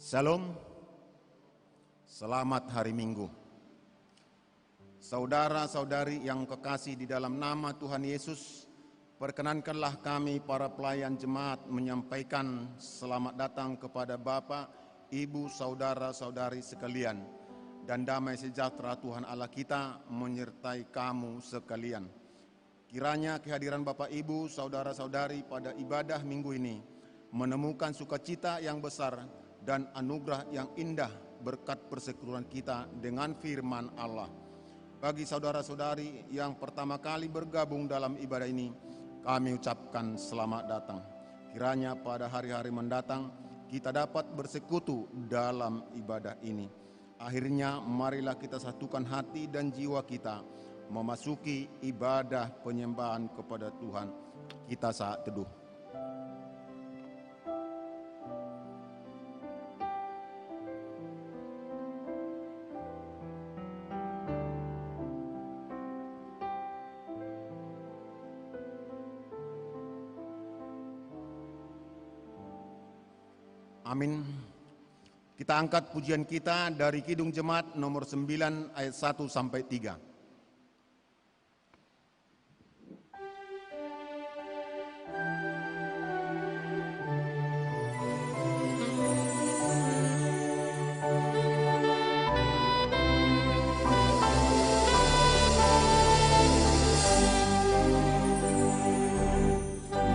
Salam, selamat hari Minggu. Saudara-saudari yang kekasih di dalam nama Tuhan Yesus, perkenankanlah kami para pelayan jemaat menyampaikan selamat datang kepada Bapak, Ibu, saudara-saudari sekalian dan damai sejahtera Tuhan Allah kita menyertai kamu sekalian. Kiranya kehadiran Bapak Ibu, saudara-saudari pada ibadah minggu ini menemukan sukacita yang besar dan anugerah yang indah berkat persekutuan kita dengan firman Allah. Bagi saudara-saudari yang pertama kali bergabung dalam ibadah ini, kami ucapkan selamat datang. Kiranya pada hari-hari mendatang kita dapat bersekutu dalam ibadah ini. Akhirnya marilah kita satukan hati dan jiwa kita memasuki ibadah penyembahan kepada Tuhan. Kita saat teduh. Amin. Kita angkat pujian kita dari Kidung Jemaat nomor 9 ayat 1 sampai 3.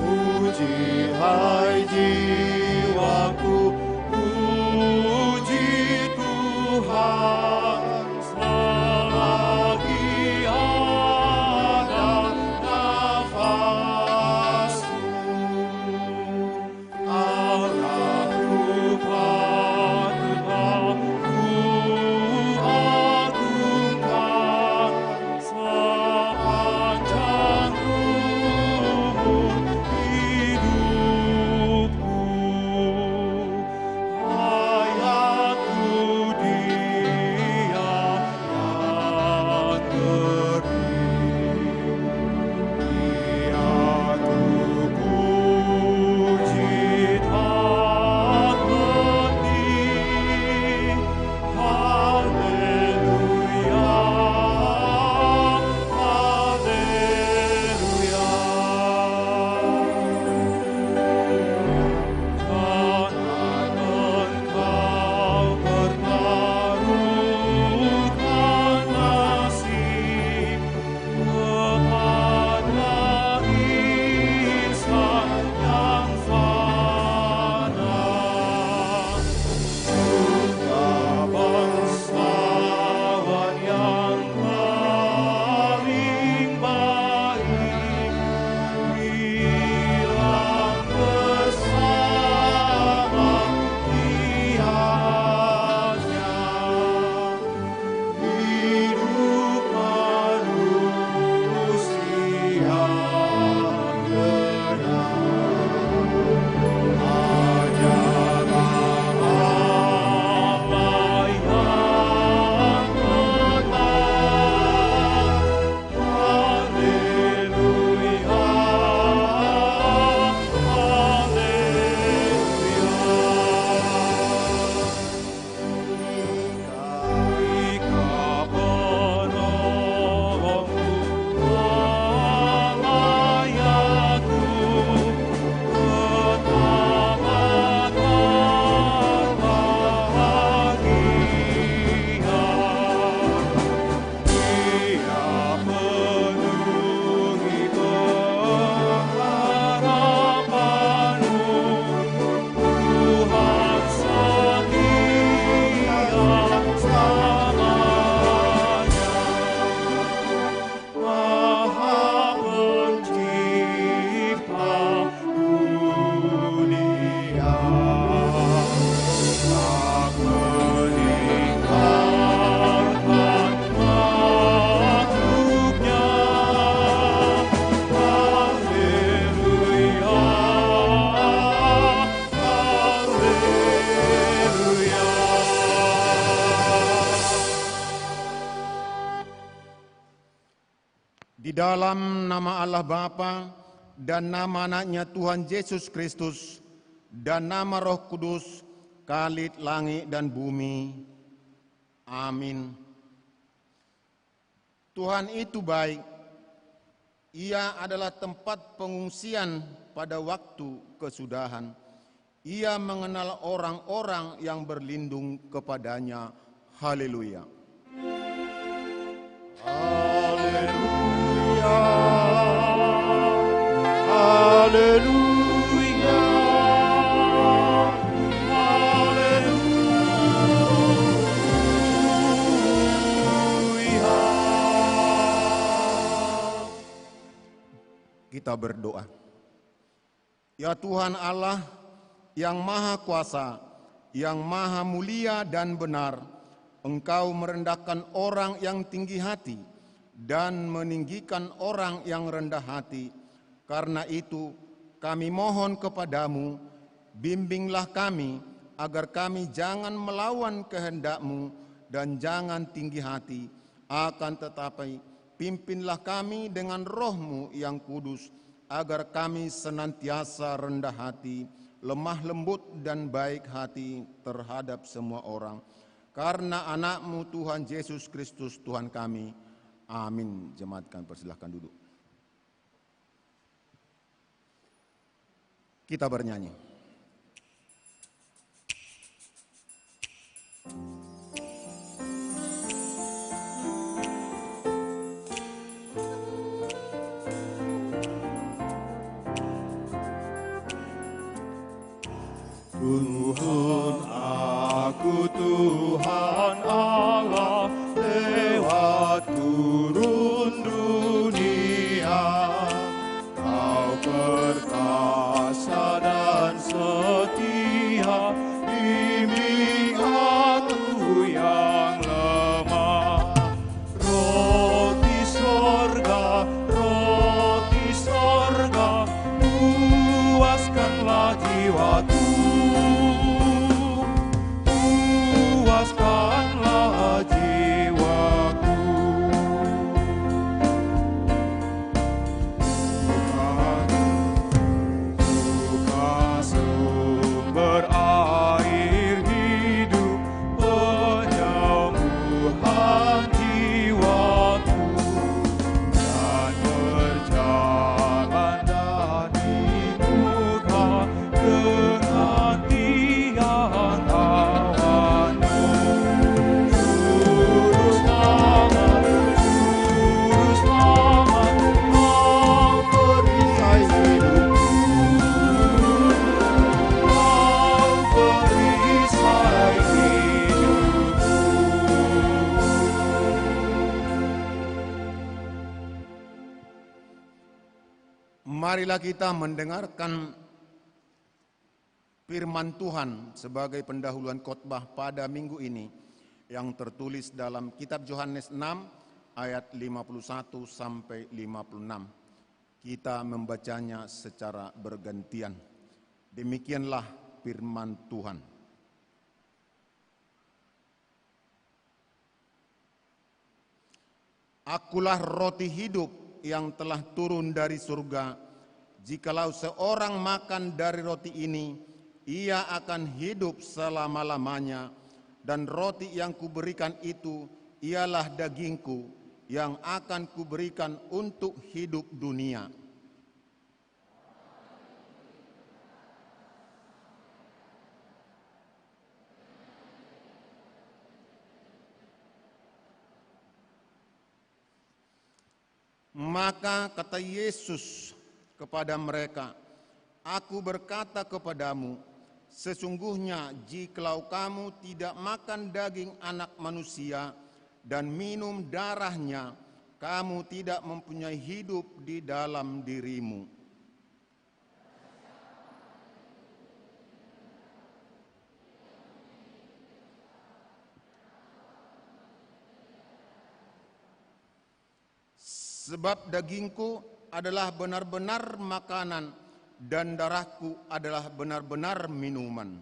Puji hai jiwaku, puji Tuhan selagi ada nafasku. Allahku patutlah ku agungkan sepanjang umur hidupku. Hayatku Dia yang beri. Dia ku puji tak henti. Haleluya, haleluya. Jangan engkau pertaruhkan nasib kepada insan yang fana. Juga bangsawan yang paling baik hilang bersama Dianya. Hidup manusia benar hanyalah Allah yang benar. Haleluya, Ika penolongku, pelayaku, ketamatan bahagia. Dia penuhi pengharapanmu, Tuhan setia selamanya. Maha Pencipta dunia, tak meninggalkan makhluknya. Haleluya, haleluya. Di dalam nama Allah Bapa dan nama anaknya Tuhan Yesus Kristus dan nama Roh Kudus, Khalid langit dan bumi. Amin. Tuhan itu baik. Ia adalah tempat pengungsian pada waktu kesudahan. Ia mengenal orang-orang yang berlindung kepadanya. Haleluya. Haleluya. Haleluya. Haleluya. Kita berdoa. Ya Tuhan Allah yang Maha Kuasa, yang Maha Mulia dan benar, Engkau merendahkan orang yang tinggi hati dan meninggikan orang yang rendah hati. Karena itu kami mohon kepadamu, bimbinglah kami agar kami jangan melawan kehendak-Mu dan jangan tinggi hati, akan tetapi pimpinlah kami dengan Roh-Mu yang kudus, agar kami senantiasa rendah hati, lemah lembut dan baik hati terhadap semua orang. Karena anak-Mu Tuhan Yesus Kristus Tuhan kami. Amin. Jemaat kami persilahkan duduk. Kita bernyanyi. Tuhan aku, Tuhan Allah, lewat turun dunia. Kau perkasa dan setia, bimbing aku yang lemah. Roti sorga, puaskanlah jiwaku. Puaskanlah jiwaku. Buka sumber air hidup, penyembuhan jiwaku, dan berjalan dari muka dengan tiang awan-Mu. Juru selamat, Kau perisai hidupku. Kau perisai hidupku. Marilah kita mendengarkan firman Tuhan sebagai pendahuluan khotbah pada minggu ini yang tertulis dalam kitab Yohanes 6 ayat 51 sampai 56. Kita membacanya secara bergantian. Demikianlah firman Tuhan. Akulah roti hidup yang telah turun dari surga. Jikalau seorang makan dari roti ini, ia akan hidup selama-lamanya. Dan roti yang kuberikan itu ialah dagingku yang akan kuberikan untuk hidup dunia. Maka kata Yesus kepada mereka, Aku berkata kepadamu, sesungguhnya jikalau kamu tidak makan daging anak manusia dan minum darahnya, kamu tidak mempunyai hidup di dalam dirimu. Sebab dagingku adalah benar-benar makanan dan darahku adalah benar-benar minuman.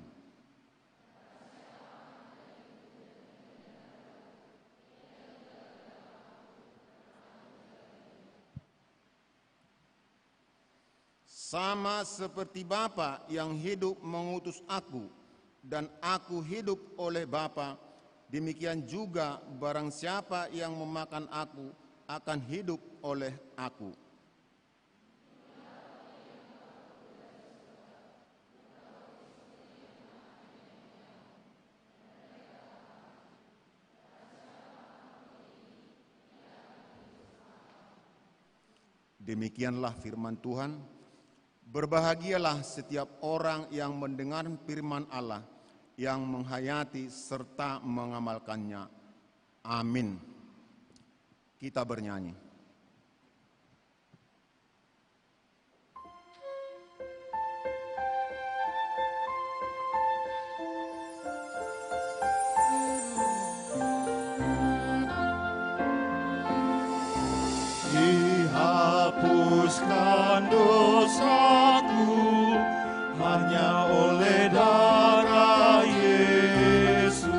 Sama seperti Bapa yang hidup mengutus aku dan aku hidup oleh Bapa, demikian juga barang siapa yang memakan aku akan hidup oleh aku. Demikianlah firman Tuhan. Berbahagialah setiap orang yang mendengar firman Allah, yang menghayati serta mengamalkannya. Amin. Kita bernyanyi. Dihapuskan dosaku hanya oleh darah Yesus.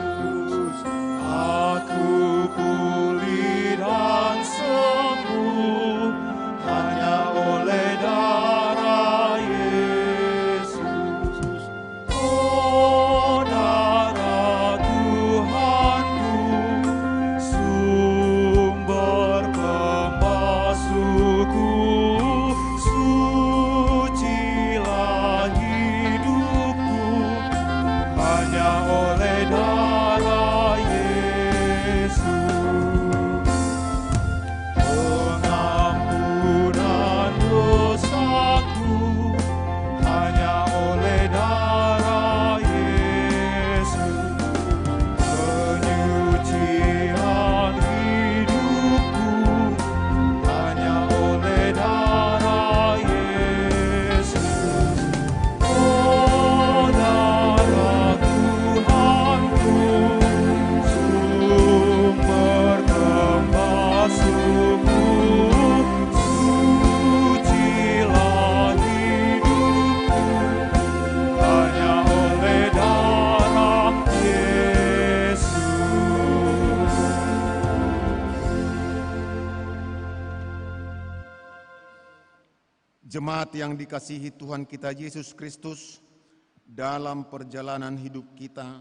Aku pulih dan sembuh hanya oleh darah Yesus. Oh, darah Tuhanku, sumber pembasuhku, sucilah hidupku hanya oleh darah Yesus. Pengampunan dosaku hanya oleh darah Yesus. Penyucian hidupku hanya oleh darah Yesus. Oh, darah Tuhanku, sumber pembasuhku, sucilah hidupku hanya oleh darah Yesus. Jemaat yang dikasihi Tuhan kita Yesus Kristus, dalam perjalanan hidup kita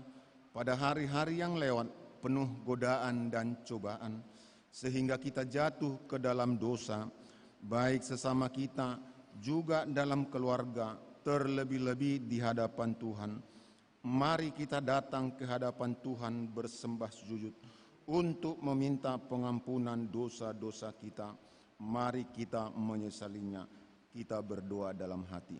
pada hari-hari yang lewat penuh godaan dan cobaan, sehingga kita jatuh ke dalam dosa, baik sesama kita juga dalam keluarga, terlebih-lebih di hadapan Tuhan. Mari kita datang ke hadapan Tuhan bersembah sujud untuk meminta pengampunan dosa-dosa kita. Mari kita menyesalinya. Kita berdoa dalam hati.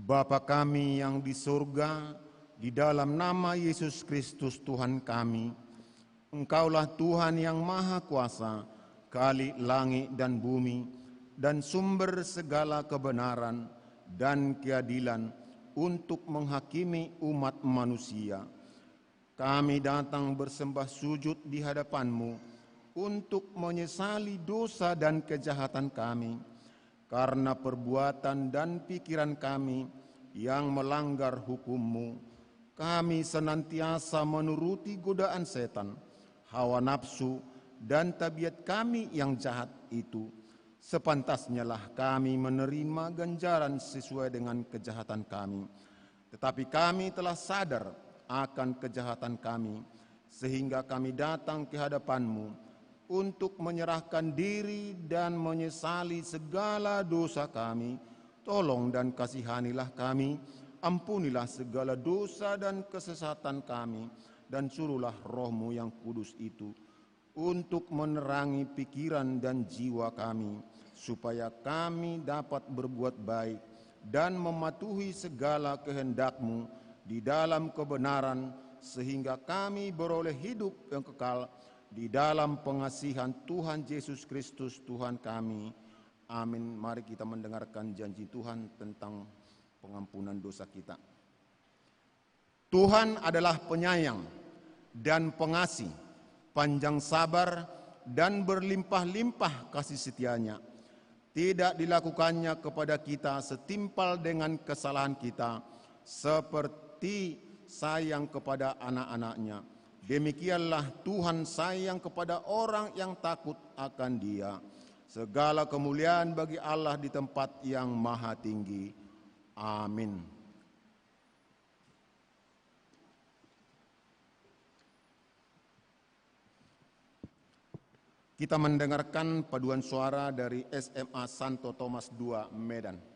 Bapa kami yang di surga, di dalam nama Yesus Kristus Tuhan kami, Engkaulah Tuhan yang Maha Kuasa, Khalik langit dan bumi, dan sumber segala kebenaran dan keadilan untuk menghakimi umat manusia. Kami datang bersembah sujud di hadapan-Mu untuk menyesali dosa dan kejahatan kami, karena perbuatan dan pikiran kami yang melanggar hukum-Mu. Kami senantiasa menuruti godaan setan, hawa nafsu, dan tabiat kami yang jahat itu. Sepantasnyalah kami menerima ganjaran sesuai dengan kejahatan kami. Tetapi kami telah sadar akan kejahatan kami, sehingga kami datang ke hadapan-Mu untuk menyerahkan diri dan menyesali segala dosa kami. Tolong dan kasihanilah kami, ampunilah segala dosa dan kesesatan kami, dan suruhlah Roh-Mu yang kudus itu untuk menerangi pikiran dan jiwa kami, supaya kami dapat berbuat baik dan mematuhi segala kehendak-Mu di dalam kebenaran, sehingga kami beroleh hidup yang kekal di dalam pengasihan Tuhan Yesus Kristus Tuhan kami. Amin. Mari kita mendengarkan janji Tuhan tentang pengampunan dosa kita. Tuhan adalah penyayang dan pengasih, panjang sabar dan berlimpah-limpah kasih setianya. Tidak dilakukannya kepada kita setimpal dengan kesalahan kita, seperti sayang kepada anak-anaknya. Demikianlah Tuhan sayang kepada orang yang takut akan Dia. Segala kemuliaan bagi Allah di tempat yang maha tinggi. Amin. Kita mendengarkan paduan suara dari SMA Santo Thomas II, Medan.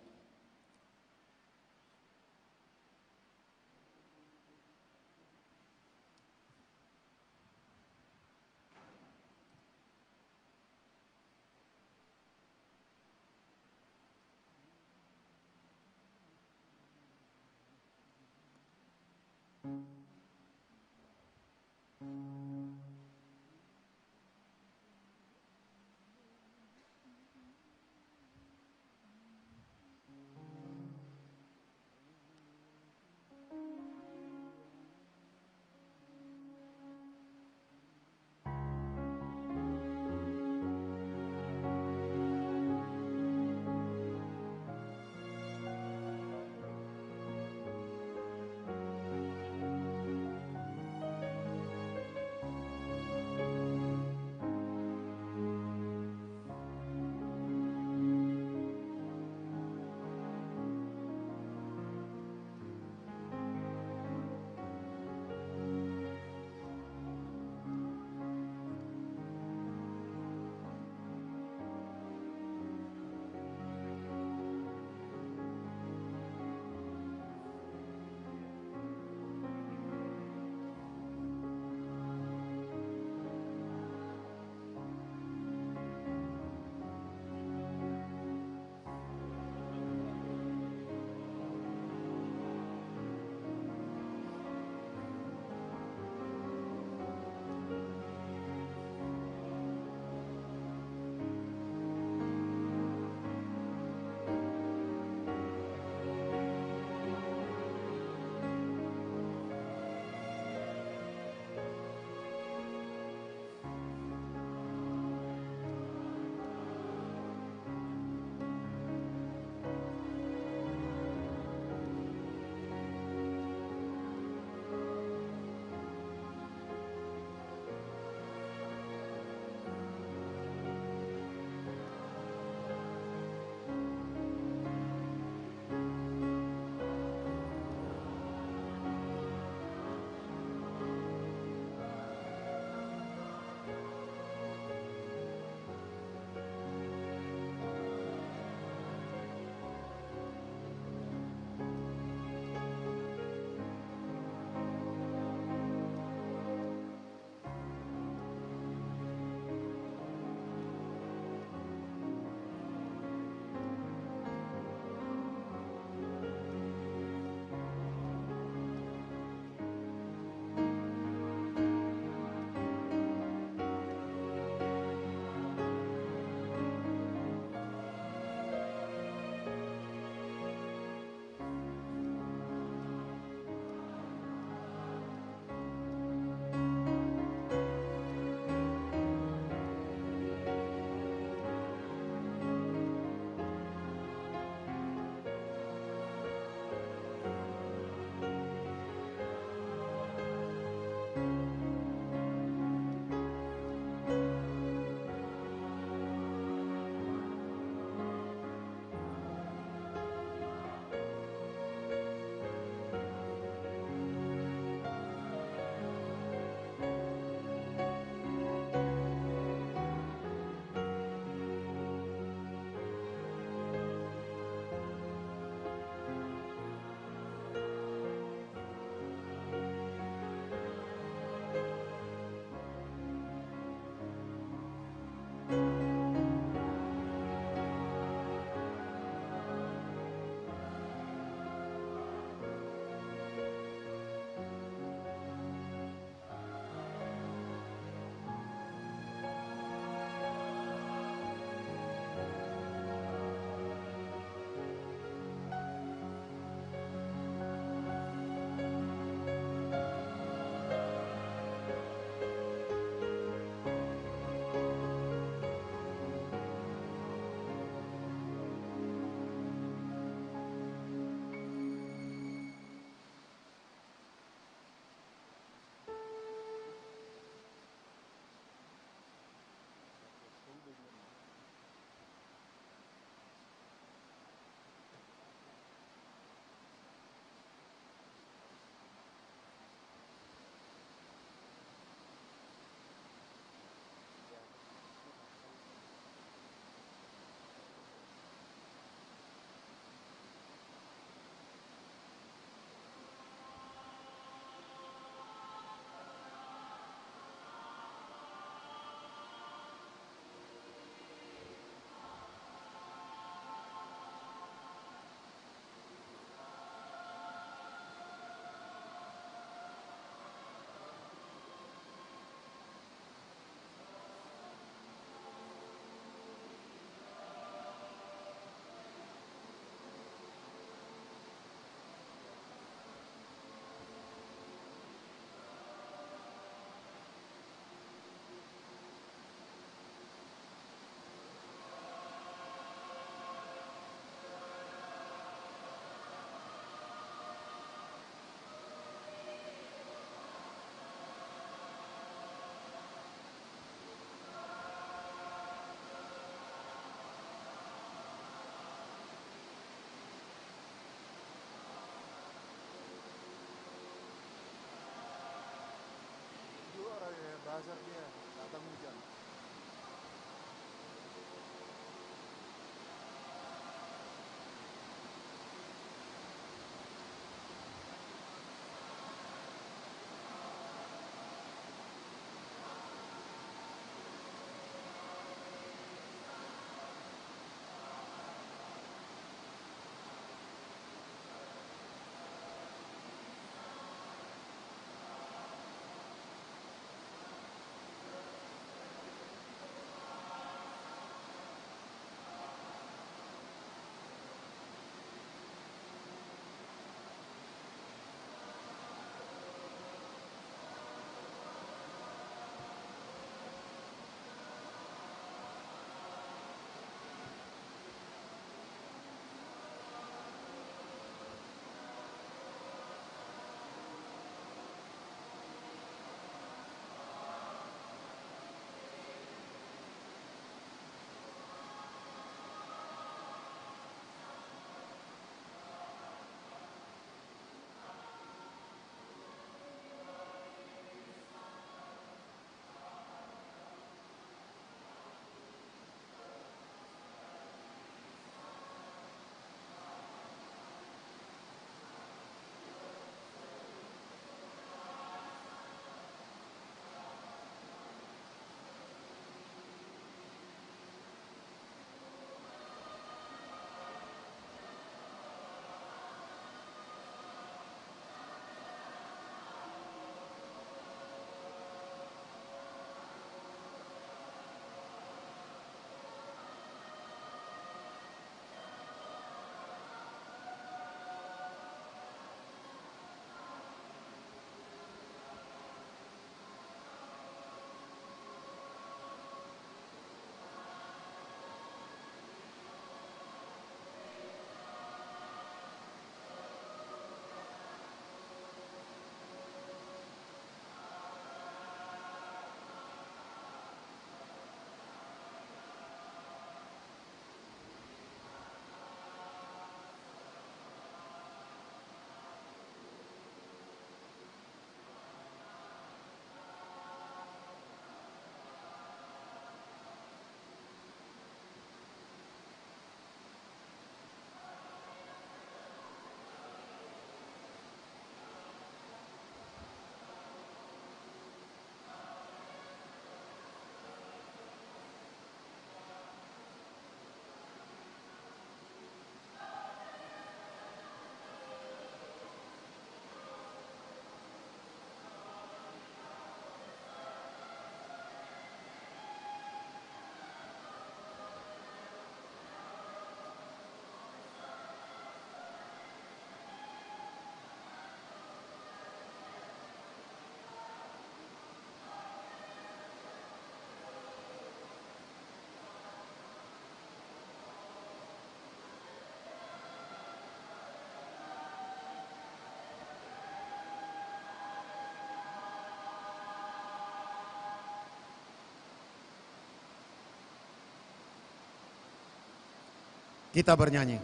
Kita bernyanyi.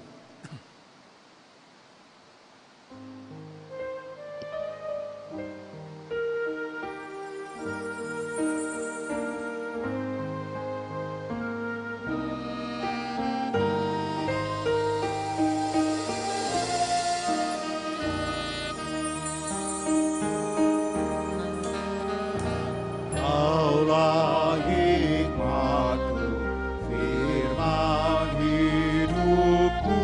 Kaulah hikmatku, firman hidupku.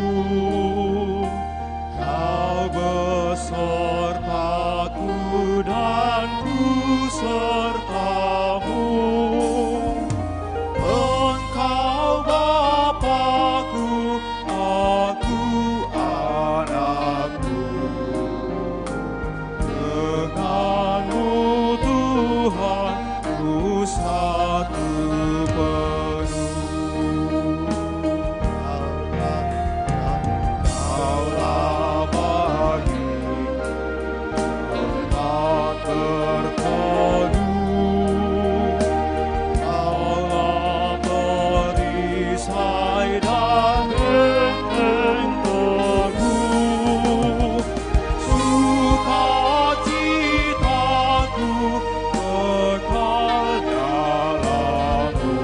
Kau besertaku dan ku sertamu. Engkau Bapa-Ku, aku anak-Mu. Denganmu Tuhan, ku satu penuh. Kaulah bagi tempat terteduh. Kaulah perisai dan benteng teguh. Sukacitaku kekal dalam-Mu.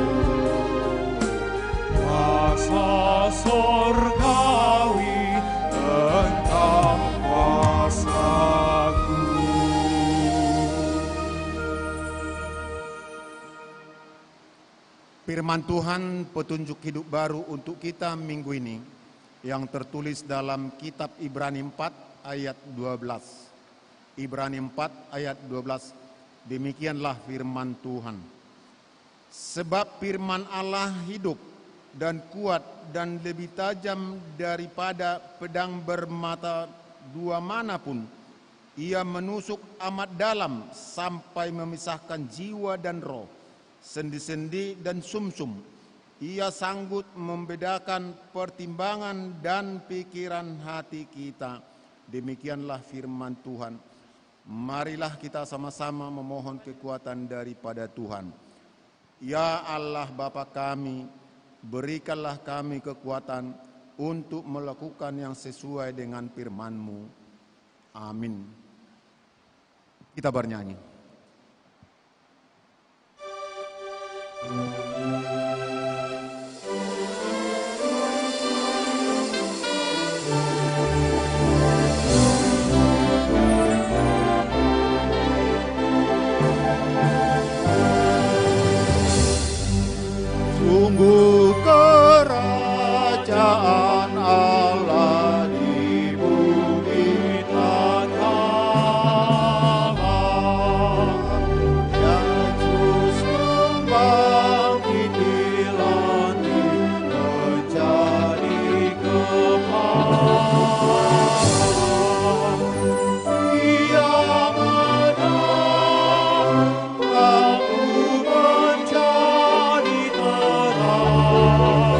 Kuasa sorgawi tentang kuasaku. Firman Tuhan petunjuk hidup baru untuk kita minggu ini yang tertulis dalam kitab Ibrani 4 ayat 12. Ibrani 4 ayat 12. Demikianlah firman Tuhan. Sebab firman Allah hidup dan kuat dan lebih tajam daripada pedang bermata dua manapun. Ia menusuk amat dalam sampai memisahkan jiwa dan roh, sendi-sendi dan sumsum. Ia sanggup membedakan pertimbangan dan pikiran hati kita. Demikianlah firman Tuhan. Marilah kita sama-sama memohon kekuatan daripada Tuhan. Ya Allah Bapa kami, berikanlah kami kekuatan untuk melakukan yang sesuai dengan firman-Mu. Amin. Kita bernyanyi. Sungguh kerajaan Allah di bumi tak kalah. Yesus membangkit di langit menjadi kepala. Ia menang, kamu menjadi terang.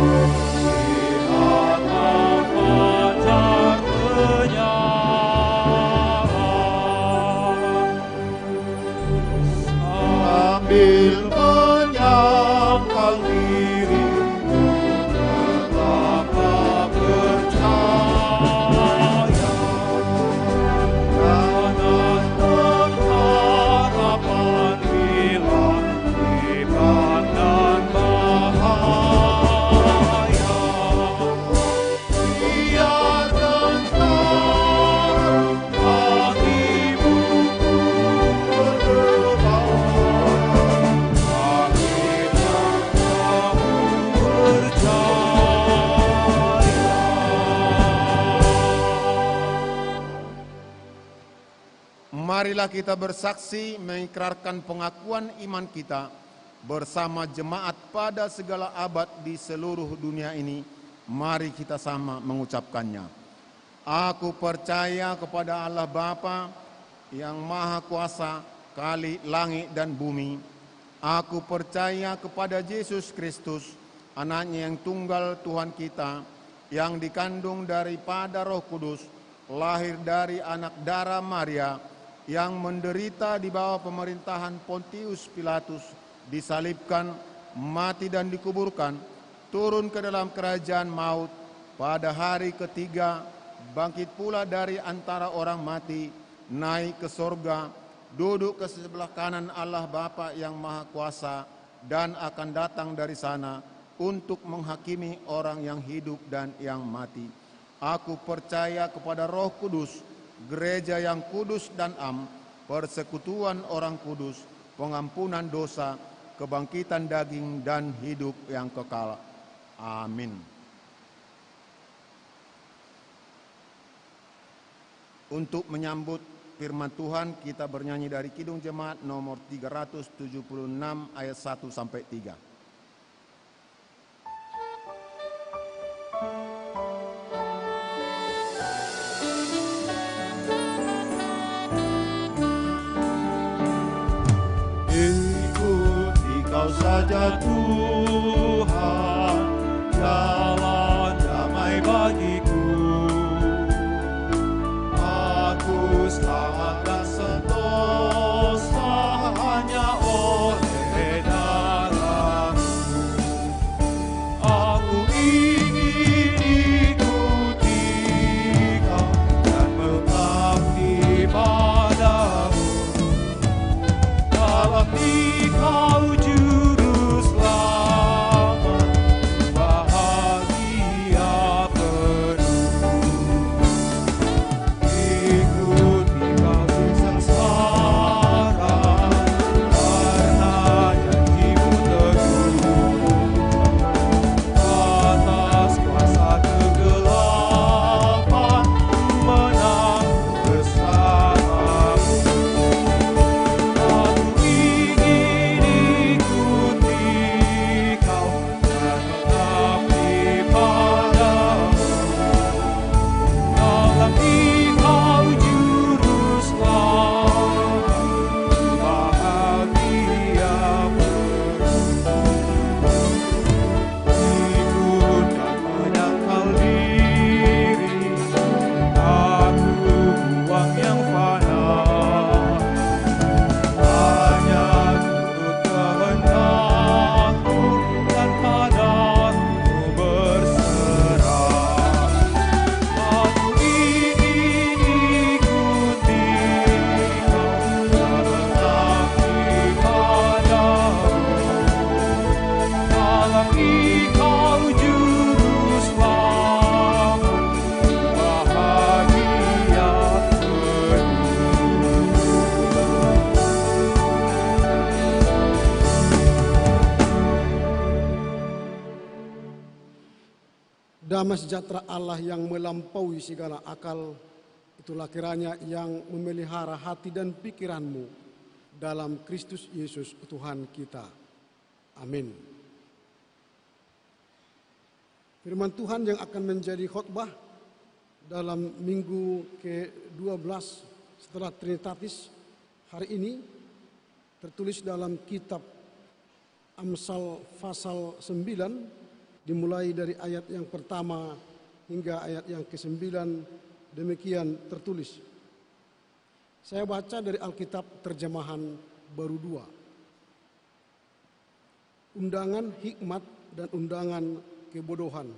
Lihatlah fajar menyala. Sambil menyangkal diri, tetaplah percaya. Jangan pengharapan hilang, iman dan bahaya. Biarkan terang hatimu berdebar. Bangkitlah kamu percaya. Marilah kita bersaksi mengikrarkan pengakuan iman kita bersama jemaat pada segala abad di seluruh dunia ini. Mari kita sama mengucapkannya. Aku percaya kepada Allah Bapa yang Maha Kuasa, Kali langit dan bumi. Aku percaya kepada Yesus Kristus, anaknya yang tunggal Tuhan kita, yang dikandung daripada Roh Kudus, lahir dari anak darah Maria, yang menderita di bawah pemerintahan Pontius Pilatus, disalibkan, mati dan dikuburkan, turun ke dalam kerajaan maut, pada hari ketiga bangkit pula dari antara orang mati, naik ke sorga, duduk ke sebelah kanan Allah Bapa yang Maha Kuasa, dan akan datang dari sana untuk menghakimi orang yang hidup dan yang mati. Aku percaya kepada Roh Kudus, gereja yang kudus dan am, persekutuan orang kudus, pengampunan dosa, kebangkitan daging, dan hidup yang kekal. Amin. Untuk menyambut firman Tuhan, kita bernyanyi dari Kidung Jemaat nomor 376 ayat 1 sampai 3. Ikuti kau saja Tuhan, jalan damai bagiku. Aku selamat dan sentosa hanya oleh darah-Mu. Aku ingin ikuti Kau dan mengabdi padamu. Dalam Kau juru selamat, bahagia penuh. Ikuti Kau di sengsara, karena janji-Mu teguh. Atas kuasa kegelapan, menang bersama-Mu. Aku ingin ikuti Kau dan mengabdi padamu. Dalam Kau juru selamat, bahagia penuh. Ikut dan menyangkal diri, aku buang yang fana. Hanya turut kehendak-Mu dan padamu berserah. Aku ingin ikuti Kau dan mengabdi padamu. Dalam Kau juru selamat, bahagia penuh. Damai sejahtera Allah yang melampaui segala akal, itulah kiranya yang memelihara hati dan pikiranmu dalam Kristus Yesus Tuhan kita. Amin. Firman Tuhan yang akan menjadi khotbah dalam minggu ke-12 setelah Trinitatis hari ini tertulis dalam kitab Amsal pasal 9, dimulai dari ayat yang pertama hingga ayat yang ke-9. Demikian tertulis. Saya baca dari Alkitab terjemahan baru 2. Undangan hikmat dan undangan kebodohan.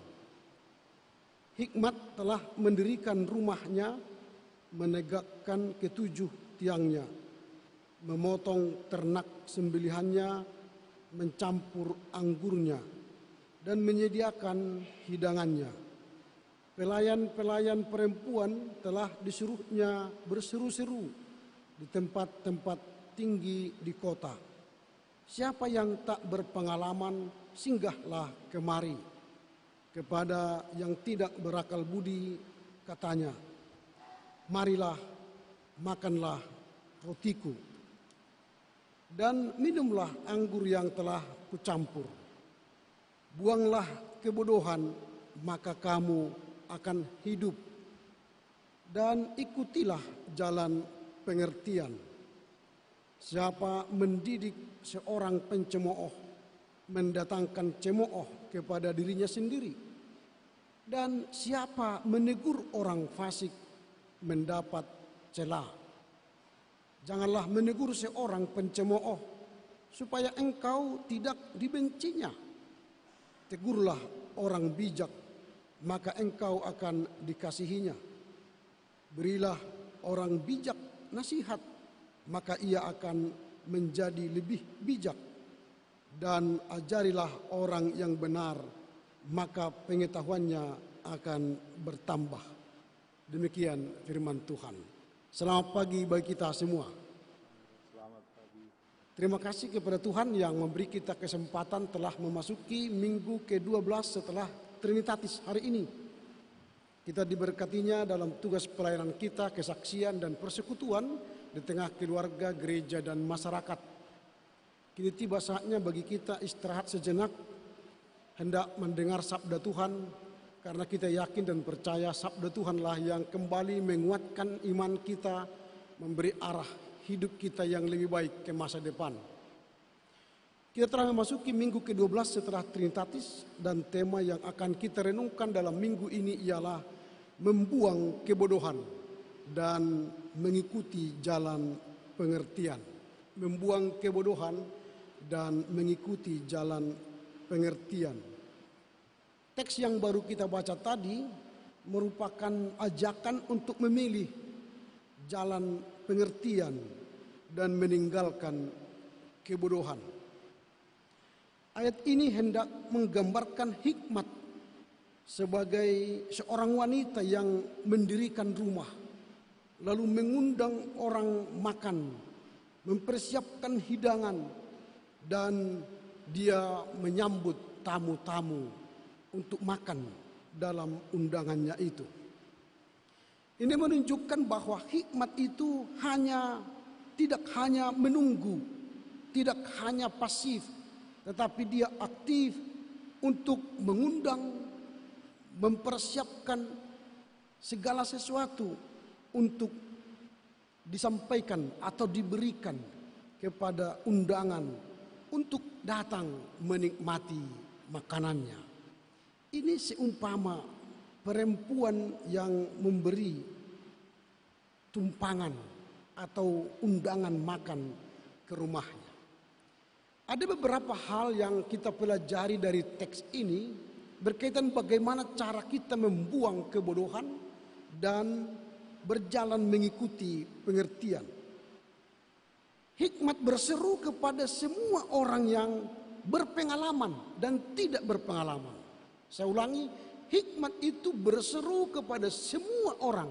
Hikmat telah mendirikan rumahnya, menegakkan ketujuh tiangnya, memotong ternak sembelihannya, mencampur anggurnya, dan menyediakan hidangannya. Pelayan-pelayan perempuan telah disuruhnya berseru-seru di tempat-tempat tinggi di kota. Siapa yang tak berpengalaman, singgahlah kemari. Kepada yang tidak berakal budi, katanya, marilah, makanlah rotiku, dan minumlah anggur yang telah kucampur. Buanglah kebodohan, maka kamu akan hidup, dan ikutilah jalan pengertian. Siapa mendidik seorang pencemooh, mendatangkan cemooh kepada dirinya sendiri. Dan siapa menegur orang fasik, mendapat cela. Janganlah menegur seorang pencemooh, supaya engkau tidak dibencinya. Tegurlah orang bijak, maka engkau akan dikasihinya. Berilah orang bijak nasihat, maka ia akan menjadi lebih bijak. Dan ajarilah orang yang benar, maka pengetahuannya akan bertambah. Demikian firman Tuhan. Selamat pagi bagi kita semua. Terima kasih kepada Tuhan yang memberi kita kesempatan telah memasuki minggu ke-12 setelah Trinitatis hari ini. Kita diberkatinya dalam tugas pelayanan kita, kesaksian dan persekutuan di tengah keluarga, gereja dan masyarakat. Kini tiba saatnya bagi kita istirahat sejenak, hendak mendengar sabda Tuhan, karena kita yakin dan percaya sabda Tuhanlah yang kembali menguatkan iman kita, memberi arah hidup kita yang lebih baik ke masa depan. Kita telah memasuki minggu ke-12 setelah Trinitatis, dan tema yang akan kita renungkan dalam minggu ini ialah membuang kebodohan dan mengikuti jalan pengertian. Membuang kebodohan dan mengikuti jalan pengertian. Teks yang baru kita baca tadi merupakan ajakan untuk memilih jalan pengertian dan meninggalkan kebodohan. Ayat ini hendak menggambarkan hikmat sebagai seorang wanita yang mendirikan rumah, lalu mengundang orang makan, mempersiapkan hidangan, dan dia menyambut tamu-tamu untuk makan dalam undangannya itu. Ini menunjukkan bahwa hikmat itu tidak hanya menunggu, tidak hanya pasif, tetapi dia aktif untuk mengundang, mempersiapkan segala sesuatu untuk disampaikan atau diberikan kepada undangan untuk datang menikmati makanannya. Ini seumpama perempuan yang memberi tumpangan atau undangan makan ke rumahnya. Ada beberapa hal yang kita pelajari dari teks ini berkaitan bagaimana cara kita membuang kebodohan dan berjalan mengikuti pengertian. Hikmat berseru kepada semua orang yang berpengalaman dan tidak berpengalaman. Saya ulangi, hikmat itu berseru kepada semua orang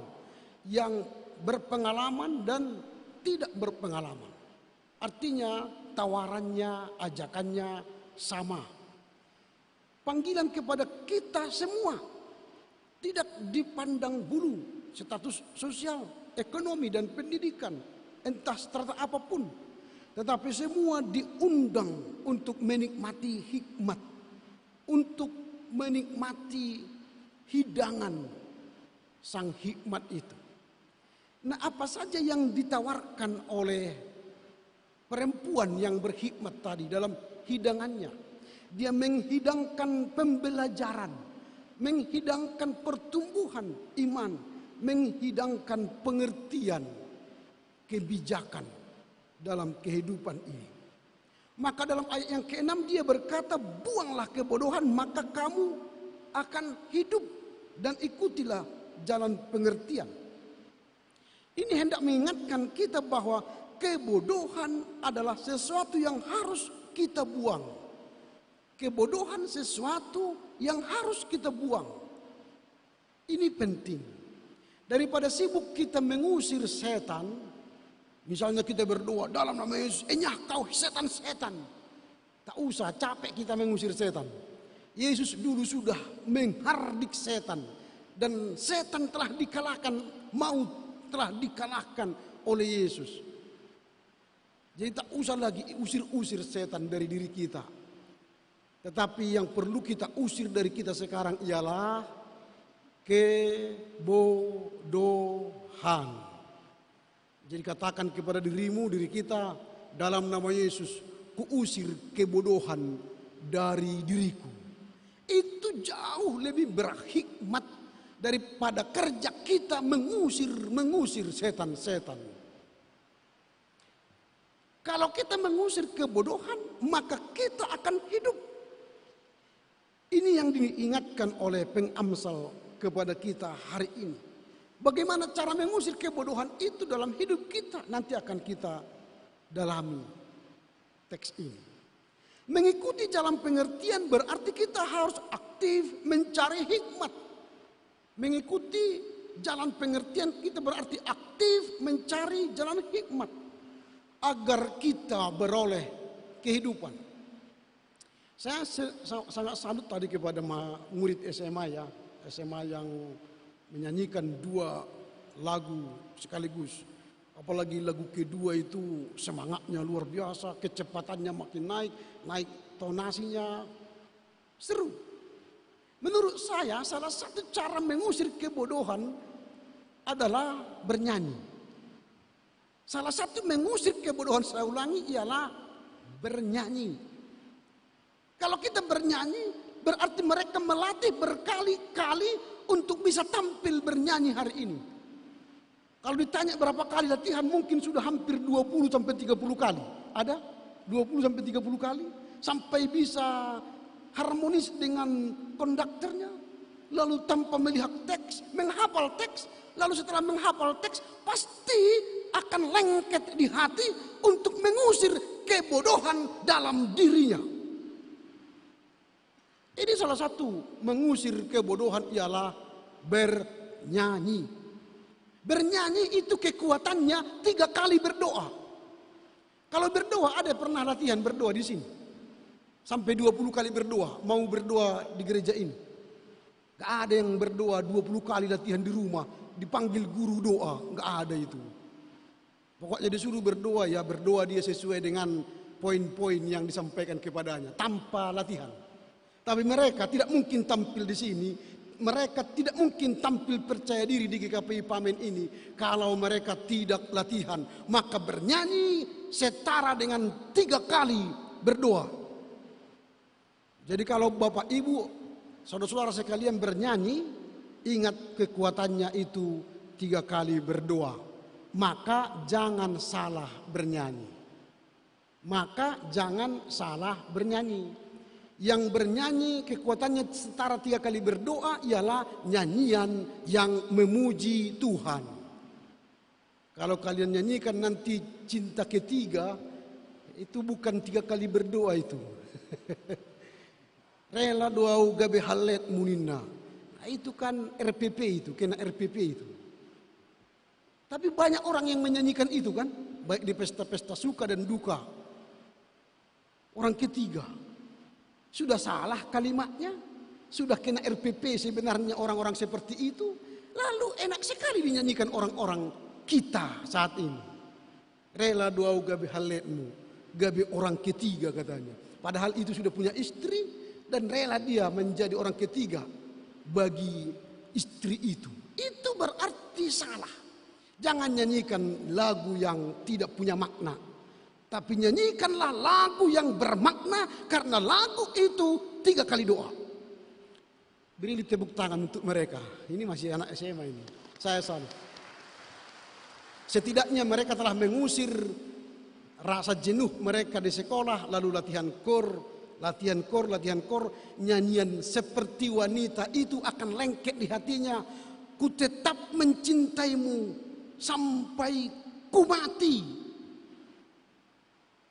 yang berpengalaman dan tidak berpengalaman. Artinya tawarannya, ajakannya sama. Panggilan kepada kita semua, tidak dipandang bulu status sosial, ekonomi dan pendidikan, entah strata apapun. Tetapi semua diundang untuk menikmati hikmat, untuk menikmati hidangan sang hikmat itu. Nah, apa saja yang ditawarkan oleh perempuan yang berhikmat tadi dalam hidangannya? Dia menghidangkan pembelajaran, menghidangkan pertumbuhan iman, menghidangkan pengertian, kebijakan dalam kehidupan ini. Maka dalam ayat yang ke-6 dia berkata, buanglah kebodohan maka kamu akan hidup dan ikutilah jalan pengertian. Ini hendak mengingatkan kita bahwa kebodohan adalah sesuatu yang harus kita buang. Kebodohan sesuatu yang harus kita buang. Ini penting. Daripada sibuk kita mengusir setan, misalnya kita berdoa dalam nama Yesus, enyah kau setan-setan. Tak usah capek kita mengusir setan. Yesus dulu sudah menghardik setan. Dan setan telah dikalahkan, maut telah dikalahkan oleh Yesus. Jadi tak usah lagi usir-usir setan dari diri kita. Tetapi yang perlu kita usir dari kita sekarang ialah kebodohan. Jadi katakan kepada diri kita, dalam nama Yesus, kuusir kebodohan dari diriku. Itu jauh lebih berhikmat daripada kerja kita mengusir setan-setan. Kalau kita mengusir kebodohan, maka kita akan hidup. Ini yang diingatkan oleh pengamsal kepada kita hari ini. Bagaimana cara mengusir kebodohan itu dalam hidup kita, nanti akan kita dalami teks ini. Mengikuti jalan pengertian berarti kita harus aktif mencari hikmat. Mengikuti jalan pengertian kita berarti aktif mencari jalan hikmat agar kita beroleh kehidupan. Saya sangat salut tadi kepada murid SMA ya, SMA yang menyanyikan 2 lagu sekaligus. Apalagi lagu kedua itu semangatnya luar biasa, kecepatannya makin naik tonasinya, seru. Menurut saya salah satu cara mengusir kebodohan adalah bernyanyi. Salah satu mengusir kebodohan, saya ulangi, ialah bernyanyi. Kalau kita bernyanyi, berarti mereka melatih berkali-kali untuk bisa tampil bernyanyi hari ini. Kalau ditanya berapa kali latihan, mungkin sudah hampir 20-30 kali. Ada? 20-30 kali. Sampai bisa harmonis dengan konduktornya. Lalu tanpa melihat teks, menghafal teks. Lalu setelah menghafal teks, pasti akan lengket di hati untuk mengusir kebodohan dalam dirinya. Ini salah satu mengusir kebodohan ialah bernyanyi. Bernyanyi itu kekuatannya 3 kali berdoa. Kalau berdoa, ada pernah latihan berdoa di sini? Sampai 20 kali berdoa, mau berdoa di gereja ini. Gak ada yang berdoa 20 kali latihan di rumah, dipanggil guru doa, gak ada itu. Pokoknya disuruh berdoa ya, berdoa dia sesuai dengan poin-poin yang disampaikan kepadanya, tanpa latihan. Tapi mereka tidak mungkin tampil di sini, mereka tidak mungkin tampil percaya diri di GKPI Pamen ini kalau mereka tidak latihan. Maka bernyanyi setara dengan 3 kali berdoa. Jadi kalau Bapak Ibu, saudara-saudara sekalian bernyanyi, ingat kekuatannya itu 3 kali berdoa. Maka jangan salah bernyanyi. Maka jangan salah bernyanyi. Yang bernyanyi kekuatannya setara 3 kali berdoa ialah nyanyian yang memuji Tuhan. Kalau kalian nyanyikan nanti cinta ketiga, itu bukan 3 kali berdoa itu. Rela doau gabe halet munina. Nah, itu kan RPP itu, kena RPP itu. Tapi banyak orang yang menyanyikan itu kan, baik di pesta-pesta suka dan duka. Orang ketiga. Sudah salah kalimatnya, sudah kena RPP sebenarnya orang-orang seperti itu. Lalu enak sekali dinyanyikan orang-orang kita saat ini. Rela doau gabe haletmu, gabe orang ketiga katanya. Padahal itu sudah punya istri dan rela dia menjadi orang ketiga bagi istri itu. Itu berarti salah. Jangan nyanyikan lagu yang tidak punya makna. Tapi nyanyikanlah lagu yang bermakna karena lagu itu 3 kali doa. Beri tepuk tangan untuk mereka. Ini masih anak SMA ini. Saya salut. Setidaknya mereka telah mengusir rasa jenuh mereka di sekolah. Lalu latihan kor. Nyanyian seperti wanita itu akan lengket di hatinya. Ku tetap mencintaimu sampai ku mati.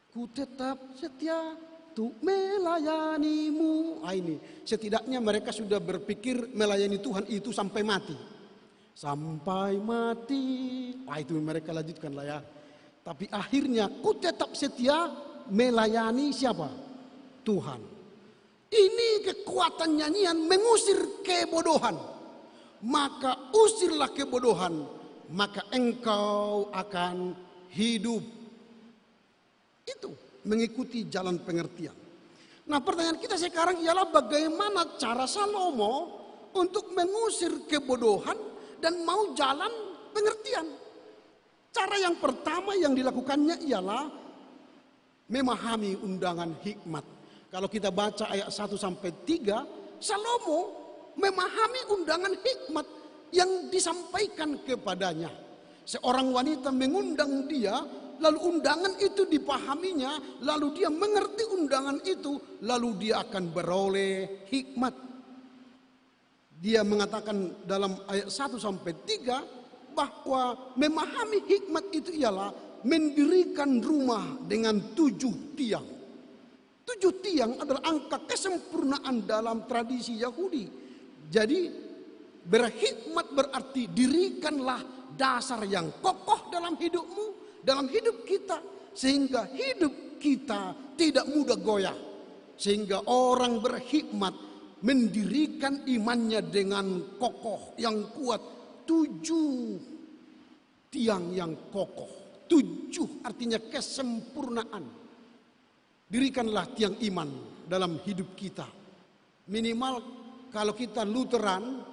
Ku tetap setia untuk melayanimu. Ini setidaknya mereka sudah berpikir melayani Tuhan itu sampai mati. Sampai mati. Itu mereka lanjutkan lah ya. Tapi akhirnya ku tetap setia melayani siapa? Tuhan. Ini kekuatan nyanyian mengusir kebodohan. Maka usirlah kebodohan, maka engkau akan hidup. Itu mengikuti jalan pengertian. Nah, pertanyaan kita sekarang ialah bagaimana cara Salomo untuk mengusir kebodohan dan mau jalan pengertian. Cara yang pertama yang dilakukannya ialah memahami undangan hikmat. Kalau kita baca ayat 1-3, Salomo memahami undangan hikmat yang disampaikan kepadanya. Seorang wanita mengundang dia lalu undangan itu dipahaminya, lalu dia mengerti undangan itu, lalu dia akan beroleh hikmat. Dia mengatakan dalam ayat 1 sampai 3 bahwa memahami hikmat itu ialah mendirikan rumah dengan 7 tiang. 7 tiang adalah angka kesempurnaan dalam tradisi Yahudi. Jadi berhikmat berarti dirikanlah dasar yang kokoh dalam hidupmu, dalam hidup kita, sehingga hidup kita tidak mudah goyah. Sehingga orang berhikmat mendirikan imannya dengan kokoh yang kuat. 7 tiang yang kokoh. 7 artinya kesempurnaan. Dirikanlah tiang iman dalam hidup kita. Minimal kalau kita Lutheran,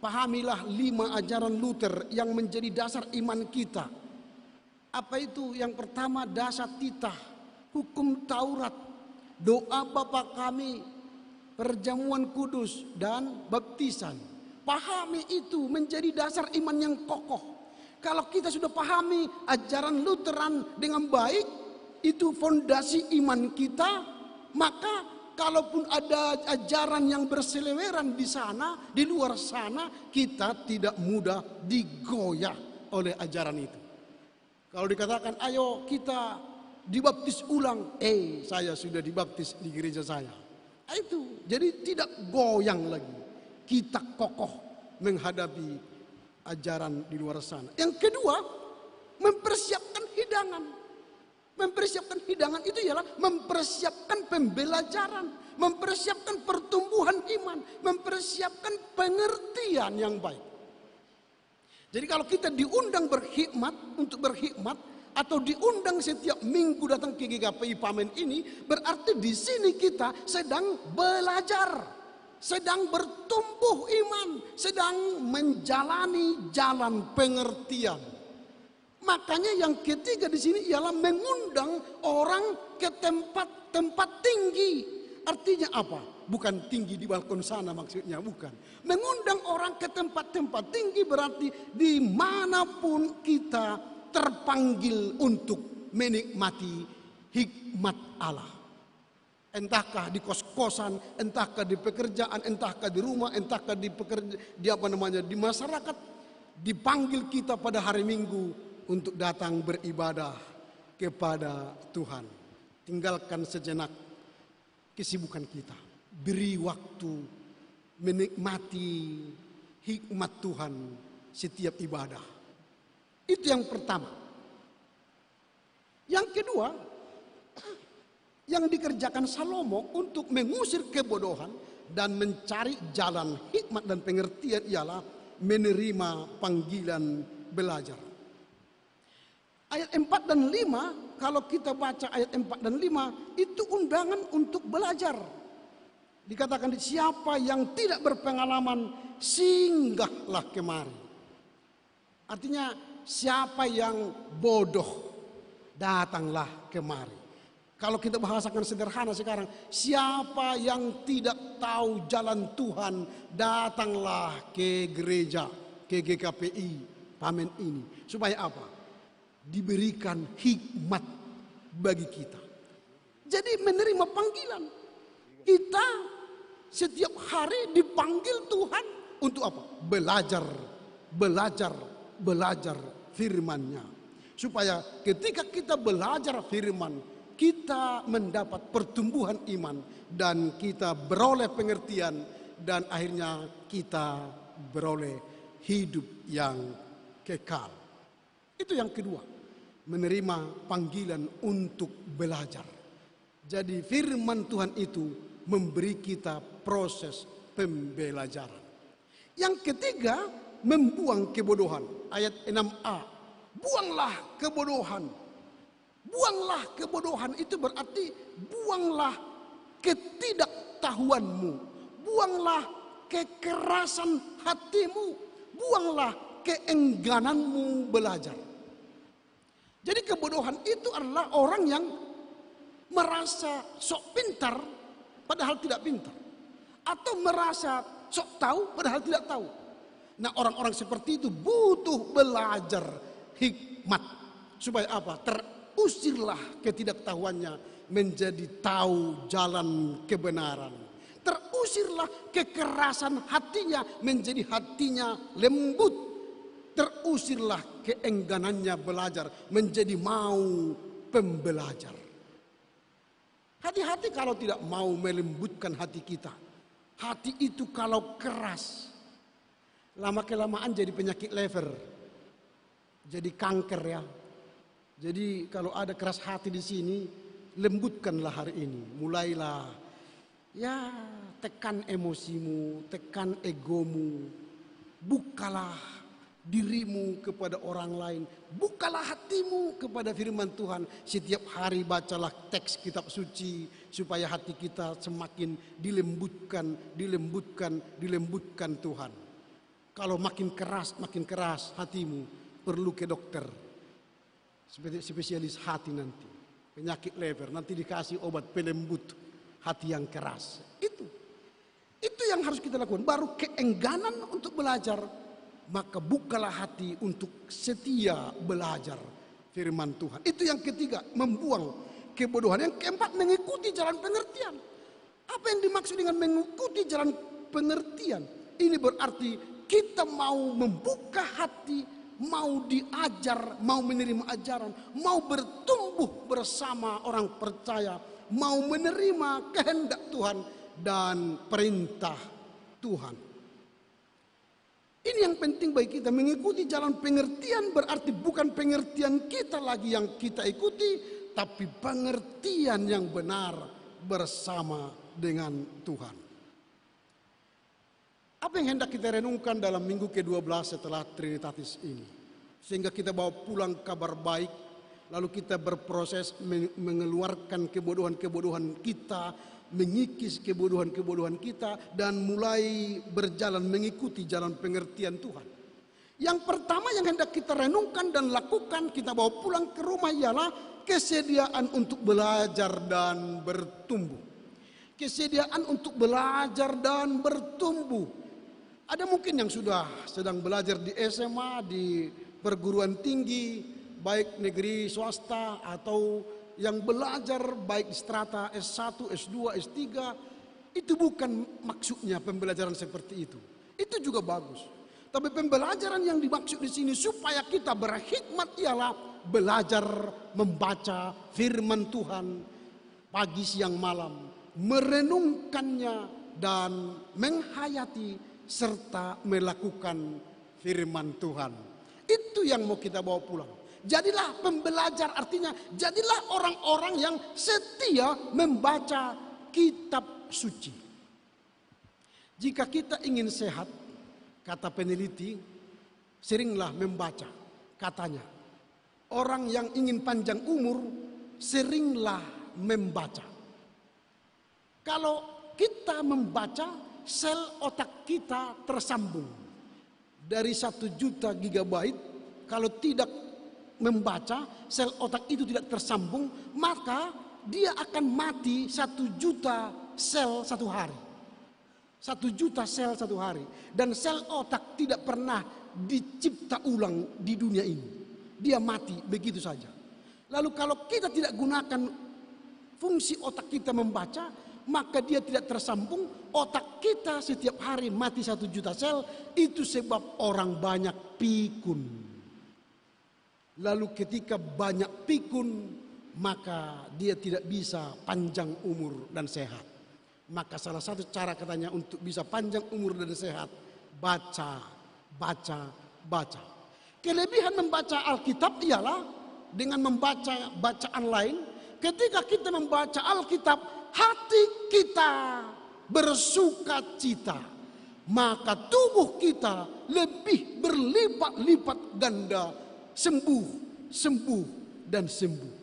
pahamilah 5 ajaran Luther yang menjadi dasar iman kita. Apa itu? Yang pertama dasar titah, hukum Taurat, doa Bapa kami, perjamuan kudus, dan baptisan. Pahami itu menjadi dasar iman yang kokoh. Kalau kita sudah pahami ajaran Lutheran dengan baik, itu fondasi iman kita, maka kalaupun ada ajaran yang berseliweran di sana, di luar sana, kita tidak mudah digoyah oleh ajaran itu. Kalau dikatakan, ayo kita dibaptis ulang, saya sudah dibaptis di gereja saya. Itu, jadi tidak goyang lagi. Kita kokoh menghadapi ajaran di luar sana. Yang kedua, mempersiapkan hidangan. Mempersiapkan hidangan itu ialah mempersiapkan pembelajaran, mempersiapkan pertumbuhan iman, mempersiapkan pengertian yang baik. Jadi kalau kita diundang berhikmat, untuk berhikmat, atau diundang setiap minggu datang ke GKPI Pamen ini, berarti di sini kita sedang belajar, sedang bertumbuh iman, sedang menjalani jalan pengertian. Makanya yang ketiga di sini ialah mengundang orang ke tempat-tempat tinggi. Artinya apa? Bukan tinggi di balkon sana maksudnya, bukan. Mengundang orang ke tempat-tempat tinggi berarti dimanapun kita terpanggil untuk menikmati hikmat Allah. Entahkah di kos-kosan, entahkah di pekerjaan, entahkah di rumah, entahkah di di masyarakat, dipanggil kita pada hari Minggu untuk datang beribadah kepada Tuhan. Tinggalkan sejenak kesibukan kita. Beri waktu menikmati hikmat Tuhan setiap ibadah. Itu yang pertama. Yang kedua, yang dikerjakan Salomo untuk mengusir kebodohan dan mencari jalan hikmat dan pengertian ialah menerima panggilan belajar. Ayat 4 dan 5, kalau kita baca ayat 4 dan 5, itu undangan untuk belajar. Dikatakan siapa yang tidak berpengalaman, singgahlah kemari. Artinya siapa yang bodoh, datanglah kemari. Kalau kita bahasakan sederhana sekarang, siapa yang tidak tahu jalan Tuhan, datanglah ke gereja, ke GKPI Pamen ini. Supaya apa? Diberikan hikmat bagi kita. Jadi menerima panggilan. Kita setiap hari dipanggil Tuhan untuk apa? Belajar, belajar, belajar firman-Nya. Supaya ketika kita belajar firman, kita mendapat pertumbuhan iman dan kita beroleh pengertian dan akhirnya kita beroleh hidup yang kekal. Itu yang kedua. Menerima panggilan untuk belajar. Jadi firman Tuhan itu memberi kita proses pembelajaran. Yang ketiga, membuang kebodohan. Ayat 6a. Buanglah kebodohan. Buanglah kebodohan itu berarti buanglah ketidaktahuanmu. Buanglah kekerasan hatimu. Buanglah keenggananmu belajar. Jadi kebodohan itu adalah orang yang merasa sok pintar padahal tidak pintar. Atau merasa sok tahu padahal tidak tahu. Nah, orang-orang seperti itu butuh belajar hikmat. Supaya apa? terusirlah ketidaktahuannya menjadi tahu jalan kebenaran. Terusirlah kekerasan hatinya menjadi hatinya lembut. Terusirlah keengganannya belajar menjadi mau pembelajar. Hati-hati kalau tidak mau melembutkan hati kita. Hati itu kalau keras, lama-kelamaan jadi penyakit lever, jadi kanker ya. Jadi kalau ada keras hati di sini, lembutkanlah hari ini. Mulailah ya, tekan emosimu, tekan egomu, bukalah dirimu kepada orang lain, bukalah hatimu kepada firman Tuhan. Setiap hari bacalah teks kitab suci supaya hati kita semakin dilembutkan Tuhan. Kalau makin keras hatimu, perlu ke dokter, spesialis hati nanti, penyakit lever, nanti dikasih obat pelembut hati yang keras. Itu yang harus kita lakukan. Baru keengganan untuk belajar, maka bukalah hati untuk setia belajar firman Tuhan. Itu yang ketiga, membuang kebodohan. Yang keempat, mengikuti jalan pengertian. Apa yang dimaksud dengan mengikuti jalan pengertian? Ini berarti kita mau membuka hati, mau diajar, mau menerima ajaran, mau bertumbuh bersama orang percaya, mau menerima kehendak Tuhan dan perintah Tuhan. Ini yang penting bagi kita. Mengikuti jalan pengertian berarti bukan pengertian kita lagi yang kita ikuti, tapi pengertian yang benar bersama dengan Tuhan. Apa yang hendak kita renungkan dalam minggu ke-12 setelah Trinitatis ini? Sehingga kita bawa pulang kabar baik, lalu kita berproses mengeluarkan kebodohan-kebodohan kita, mengikis kebodohan-kebodohan kita, dan mulai berjalan mengikuti jalan pengertian Tuhan. Yang pertama yang hendak kita renungkan dan lakukan, kita bawa pulang ke rumah, ialah kesediaan untuk belajar dan bertumbuh. Kesediaan untuk belajar dan bertumbuh. Ada mungkin yang sudah sedang belajar di SMA, di perguruan tinggi, baik negeri swasta atau yang belajar baik di strata S1, S2, S3, itu bukan maksudnya pembelajaran seperti itu. Itu juga bagus. Tapi pembelajaran yang dimaksud di sini supaya kita berhikmat ialah belajar membaca firman Tuhan pagi, siang, malam, merenungkannya dan menghayati serta melakukan firman Tuhan. Itu yang mau kita bawa pulang. Jadilah pembelajar, artinya jadilah orang-orang yang setia membaca kitab suci. Jika kita ingin sehat, kata peneliti, seringlah membaca. Katanya, orang yang ingin panjang umur, seringlah membaca. Kalau kita membaca, sel otak kita tersambung. Dari 1 juta gigabyte, kalau tidak membaca, sel otak itu tidak tersambung, maka dia akan mati 1 juta sel satu hari. 1 juta sel satu hari. Dan sel otak tidak pernah dicipta ulang di dunia ini. Dia mati begitu saja. Lalu kalau kita tidak gunakan fungsi otak kita membaca, maka dia tidak tersambung. Otak kita setiap hari mati 1 juta sel. Itu sebab orang banyak pikun. Lalu ketika banyak pikun, maka dia tidak bisa panjang umur dan sehat. Maka salah satu cara katanya untuk bisa panjang umur dan sehat, baca. Kelebihan membaca Alkitab ialah dengan membaca bacaan lain. Ketika kita membaca Alkitab, hati kita bersukacita. Maka tubuh kita lebih berlipat-lipat ganda sembuh dan sembuh.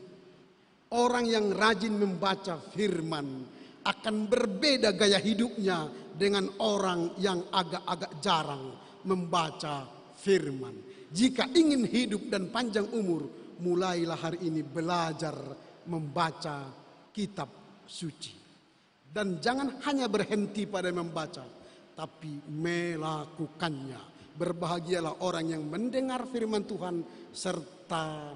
Orang yang rajin membaca firman akan berbeda gaya hidupnya dengan orang yang agak-agak jarang membaca firman. Jika ingin hidup dan panjang umur, mulailah hari ini belajar membaca kitab suci. Dan jangan hanya berhenti pada membaca, tapi melakukannya. Berbahagialah orang yang mendengar firman Tuhan serta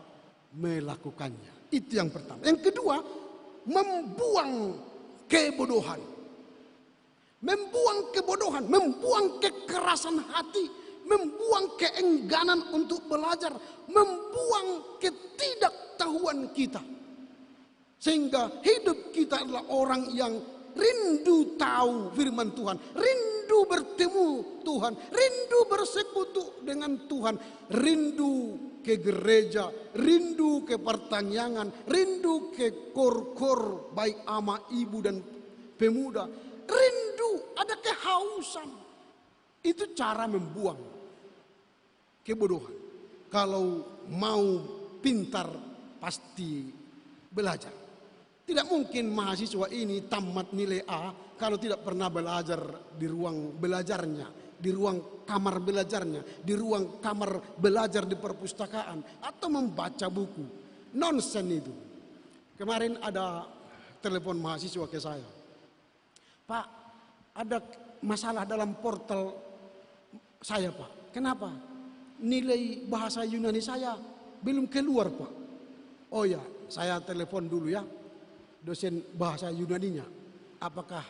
melakukannya. Itu yang pertama. Yang kedua, membuang kebodohan. Membuang kebodohan, membuang kekerasan hati, membuang keengganan untuk belajar, membuang ketidaktahuan kita. Sehingga hidup kita adalah orang yang rindu tahu firman Tuhan, rindu bertemu Tuhan, rindu bersekutu dengan Tuhan, rindu ke gereja, rindu ke pertanyaan, rindu ke kor-kor baik ama, ibu dan pemuda, rindu, ada kehausan. Itu cara membuang kebodohan. Kalau mau pintar pasti belajar. Tidak mungkin mahasiswa ini tamat nilai A kalau tidak pernah belajar di ruang belajarnya, di ruang kamar belajarnya, di ruang kamar belajar di perpustakaan, atau membaca buku. Nonsen itu. Kemarin ada telepon mahasiswa ke saya. Pak, ada masalah dalam portal saya, Pak. Kenapa? Nilai bahasa Yunani saya belum keluar, Pak. Oh ya, saya telepon dulu ya dosen bahasa Yunaninya. Apakah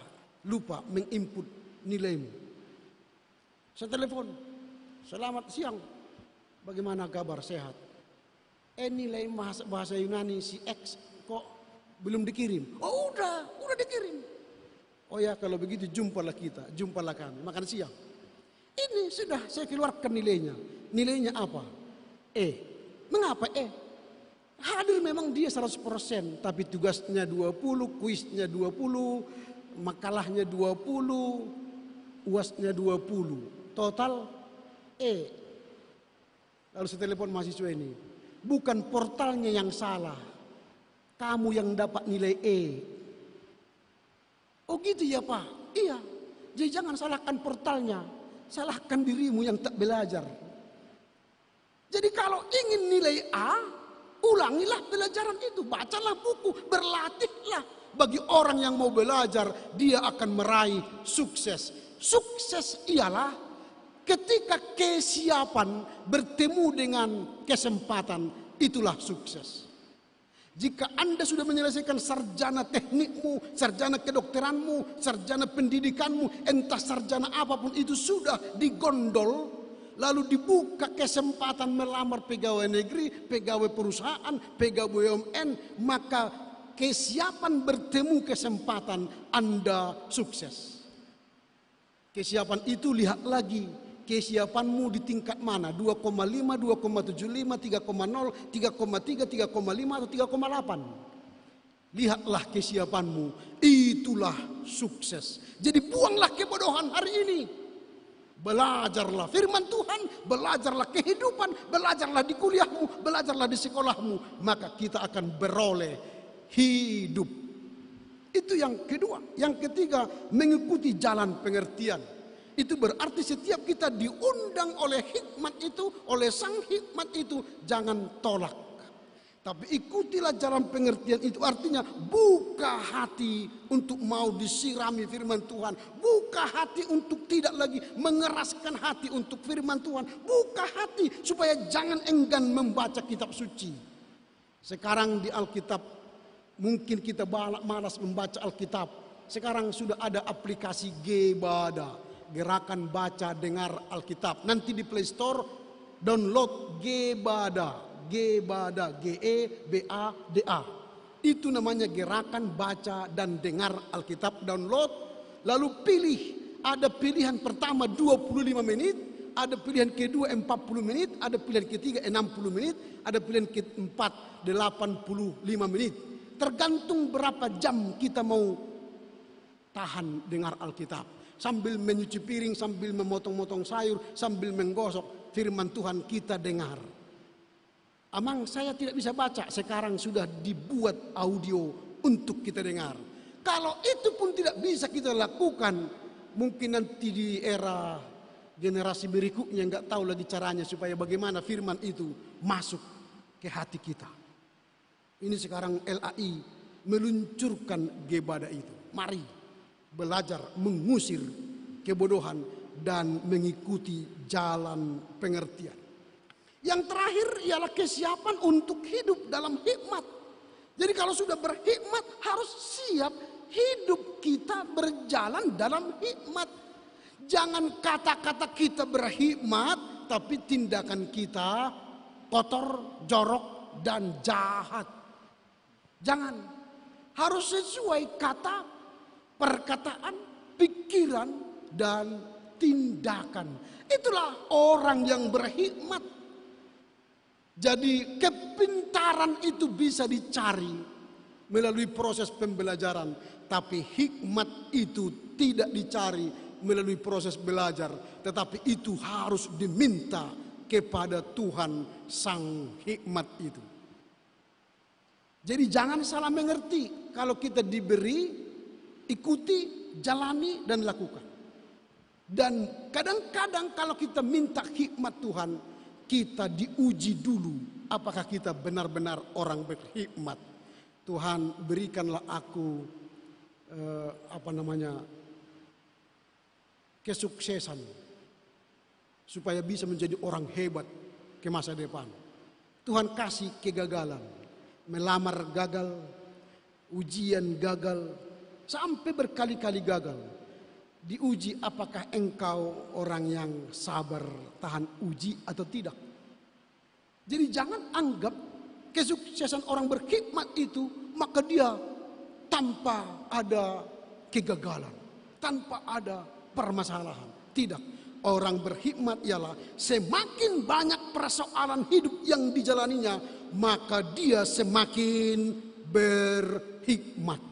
lupa menginput nilaimu? Saya telepon. Selamat siang. Bagaimana kabar, sehat? Nilai bahasa Yunani si X kok belum dikirim? Oh udah dikirim. Oh ya, kalau begitu jumpalah kami makan siang. Ini sudah saya keluarkan nilainya. Nilainya apa? E. Mengapa E? Hadir memang dia 100%, tapi tugasnya 20, kuisnya 20, makalahnya 20, UASnya 20. Total E. Lalu saya telepon mahasiswa ini. Bukan portalnya yang salah. Kamu yang dapat nilai E. Oh gitu ya Pak? Iya. Jadi jangan salahkan portalnya. Salahkan dirimu yang tak belajar. Jadi kalau ingin nilai A, ulangilah pelajaran itu, bacalah buku, berlatihlah. Bagi orang yang mau belajar, dia akan meraih sukses. Sukses ialah ketika kesiapan bertemu dengan kesempatan, itulah sukses. Jika Anda sudah menyelesaikan sarjana teknikmu, sarjana kedokteranmu, sarjana pendidikanmu, entah sarjana apapun itu sudah digondol, lalu dibuka kesempatan melamar pegawai negeri, pegawai perusahaan, pegawai BUMN, maka kesiapan bertemu kesempatan Anda sukses. Kesiapan itu lihat lagi, kesiapanmu di tingkat mana? 2,5, 2,75, 3,0, 3,3, 3,5 atau 3,8. Lihatlah kesiapanmu, itulah sukses. Jadi buanglah kebodohan hari ini. Belajarlah firman Tuhan, belajarlah kehidupan, belajarlah di kuliahmu, belajarlah di sekolahmu, maka kita akan beroleh hidup. Itu yang kedua. Yang ketiga, mengikuti jalan pengertian. Itu berarti setiap kita diundang oleh hikmat itu, oleh sang hikmat itu, jangan tolak. Tapi ikutilah jalan pengertian itu, artinya buka hati untuk mau disirami firman Tuhan. Buka hati untuk tidak lagi mengeraskan hati untuk firman Tuhan. Buka hati supaya jangan enggan membaca kitab suci. Sekarang di Alkitab, mungkin kita malas membaca Alkitab. Sekarang sudah ada aplikasi Gebada, gerakan baca dengar Alkitab. Nanti di Play Store download Gebada. Gebada, Gebada. Itu namanya gerakan baca dan dengar Alkitab. Download, lalu pilih. Ada pilihan pertama 25 menit, ada pilihan kedua 40 menit, ada pilihan ketiga 60 menit, ada pilihan keempat 85 menit. Tergantung berapa jam kita mau tahan dengar Alkitab. Sambil menyuci piring, sambil memotong-motong sayur, sambil menggosok firman Tuhan kita dengar. Amang saya tidak bisa baca, sekarang sudah dibuat audio untuk kita dengar. Kalau itu pun tidak bisa kita lakukan, mungkin nanti di era generasi berikutnya nggak tahu lagi caranya supaya bagaimana firman itu masuk ke hati kita. Ini sekarang LAI meluncurkan Gebada itu. Mari belajar mengusir kebodohan dan mengikuti jalan pengertian. Yang terakhir ialah kesiapan untuk hidup dalam hikmat. Jadi kalau sudah berhikmat harus siap hidup kita berjalan dalam hikmat. Jangan kata-kata kita berhikmat tapi tindakan kita kotor, jorok, dan jahat. Jangan. Harus sesuai kata, perkataan, pikiran, dan tindakan. Itulah orang yang berhikmat. Jadi kepintaran itu bisa dicari melalui proses pembelajaran. Tapi hikmat itu tidak dicari melalui proses belajar. Tetapi itu harus diminta kepada Tuhan Sang Hikmat itu. Jadi jangan salah mengerti. Kalau kita diberi, ikuti, jalani, dan lakukan. Dan kadang-kadang kalau kita minta hikmat Tuhan, kita diuji dulu. Apakah kita benar-benar orang berhikmat? Tuhan, berikanlah aku kesuksesan supaya bisa menjadi orang hebat ke masa depan. Tuhan kasih kegagalan, melamar gagal, ujian gagal, sampai berkali-kali gagal. Diuji apakah engkau orang yang sabar tahan uji atau tidak. Jadi jangan anggap kesuksesan orang berhikmat itu maka dia tanpa ada kegagalan, tanpa ada permasalahan. Tidak. Orang berhikmat ialah semakin banyak persoalan hidup yang dijalaninya, maka dia semakin berhikmat.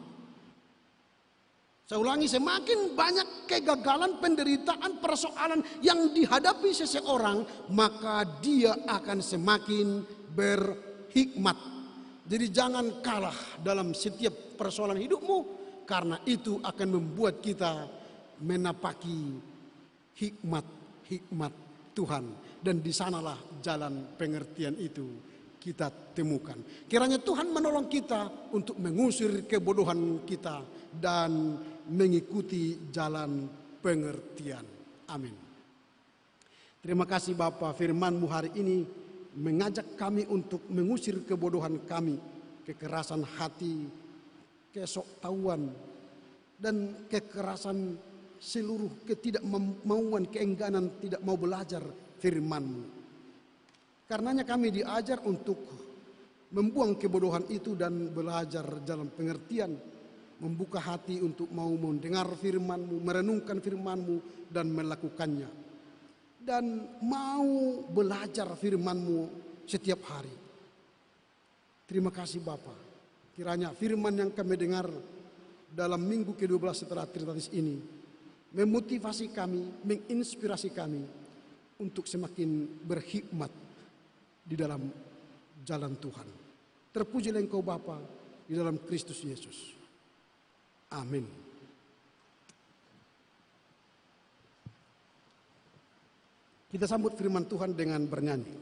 Saya ulangi, semakin banyak kegagalan, penderitaan, persoalan yang dihadapi seseorang, maka dia akan semakin berhikmat. Jadi jangan kalah dalam setiap persoalan hidupmu, karena itu akan membuat kita menapaki hikmat Tuhan. Dan di sanalah jalan pengertian itu kita temukan. Kiranya Tuhan menolong kita untuk mengusir kebodohan kita dan mengikuti jalan pengertian. Amin. Terima kasih Bapa, firman-Mu hari ini mengajak kami untuk mengusir kebodohan kami, kekerasan hati, kesoktahuan, dan kekerasan seluruh ketidakmauan, keengganan, tidak mau belajar firman-Mu. Karenanya kami diajar untuk membuang kebodohan itu dan belajar dalam pengertian, membuka hati untuk mau mendengar firman-Mu, merenungkan firman-Mu dan melakukannya. Dan mau belajar firman-Mu setiap hari. Terima kasih Bapa. Kiranya firman yang kami dengar dalam minggu ke-12 setelah Trinitatis ini memotivasi kami, menginspirasi kami untuk semakin berhikmat di dalam jalan Tuhan. Terpujilah Engkau Bapa di dalam Kristus Yesus. Amin. Kita sambut firman Tuhan dengan bernyanyi.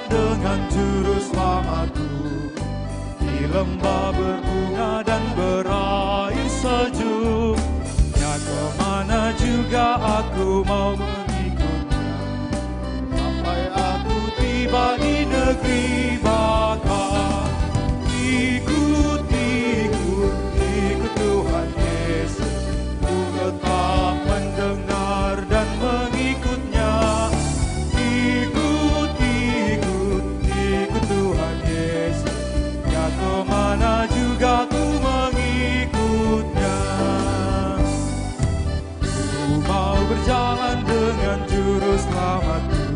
Dengan juru selamatku di lembah berbunga dan berair sejuk, ya kemana juga aku mau mengikutnya, sampai aku tiba di negeri baka. Ikut Tuhan Yesus, ku tetap mendengar dan mengikutnya. Kemana juga ku mengikutnya. Ku mau berjalan dengan juru selamatku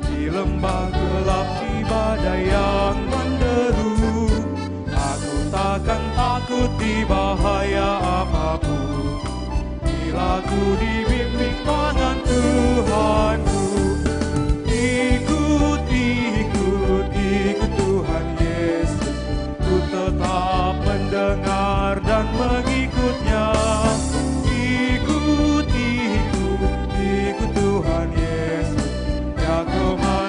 di lembah gelap, di badai yang menderu. Aku takkan takut di bahaya apapun, bila ku dibimbing tangan Tuhanku. Ikut Tuhan Yesus, ku tetap mendengar dan mengikutnya. Ikut Tuhan Yesus, ya kemana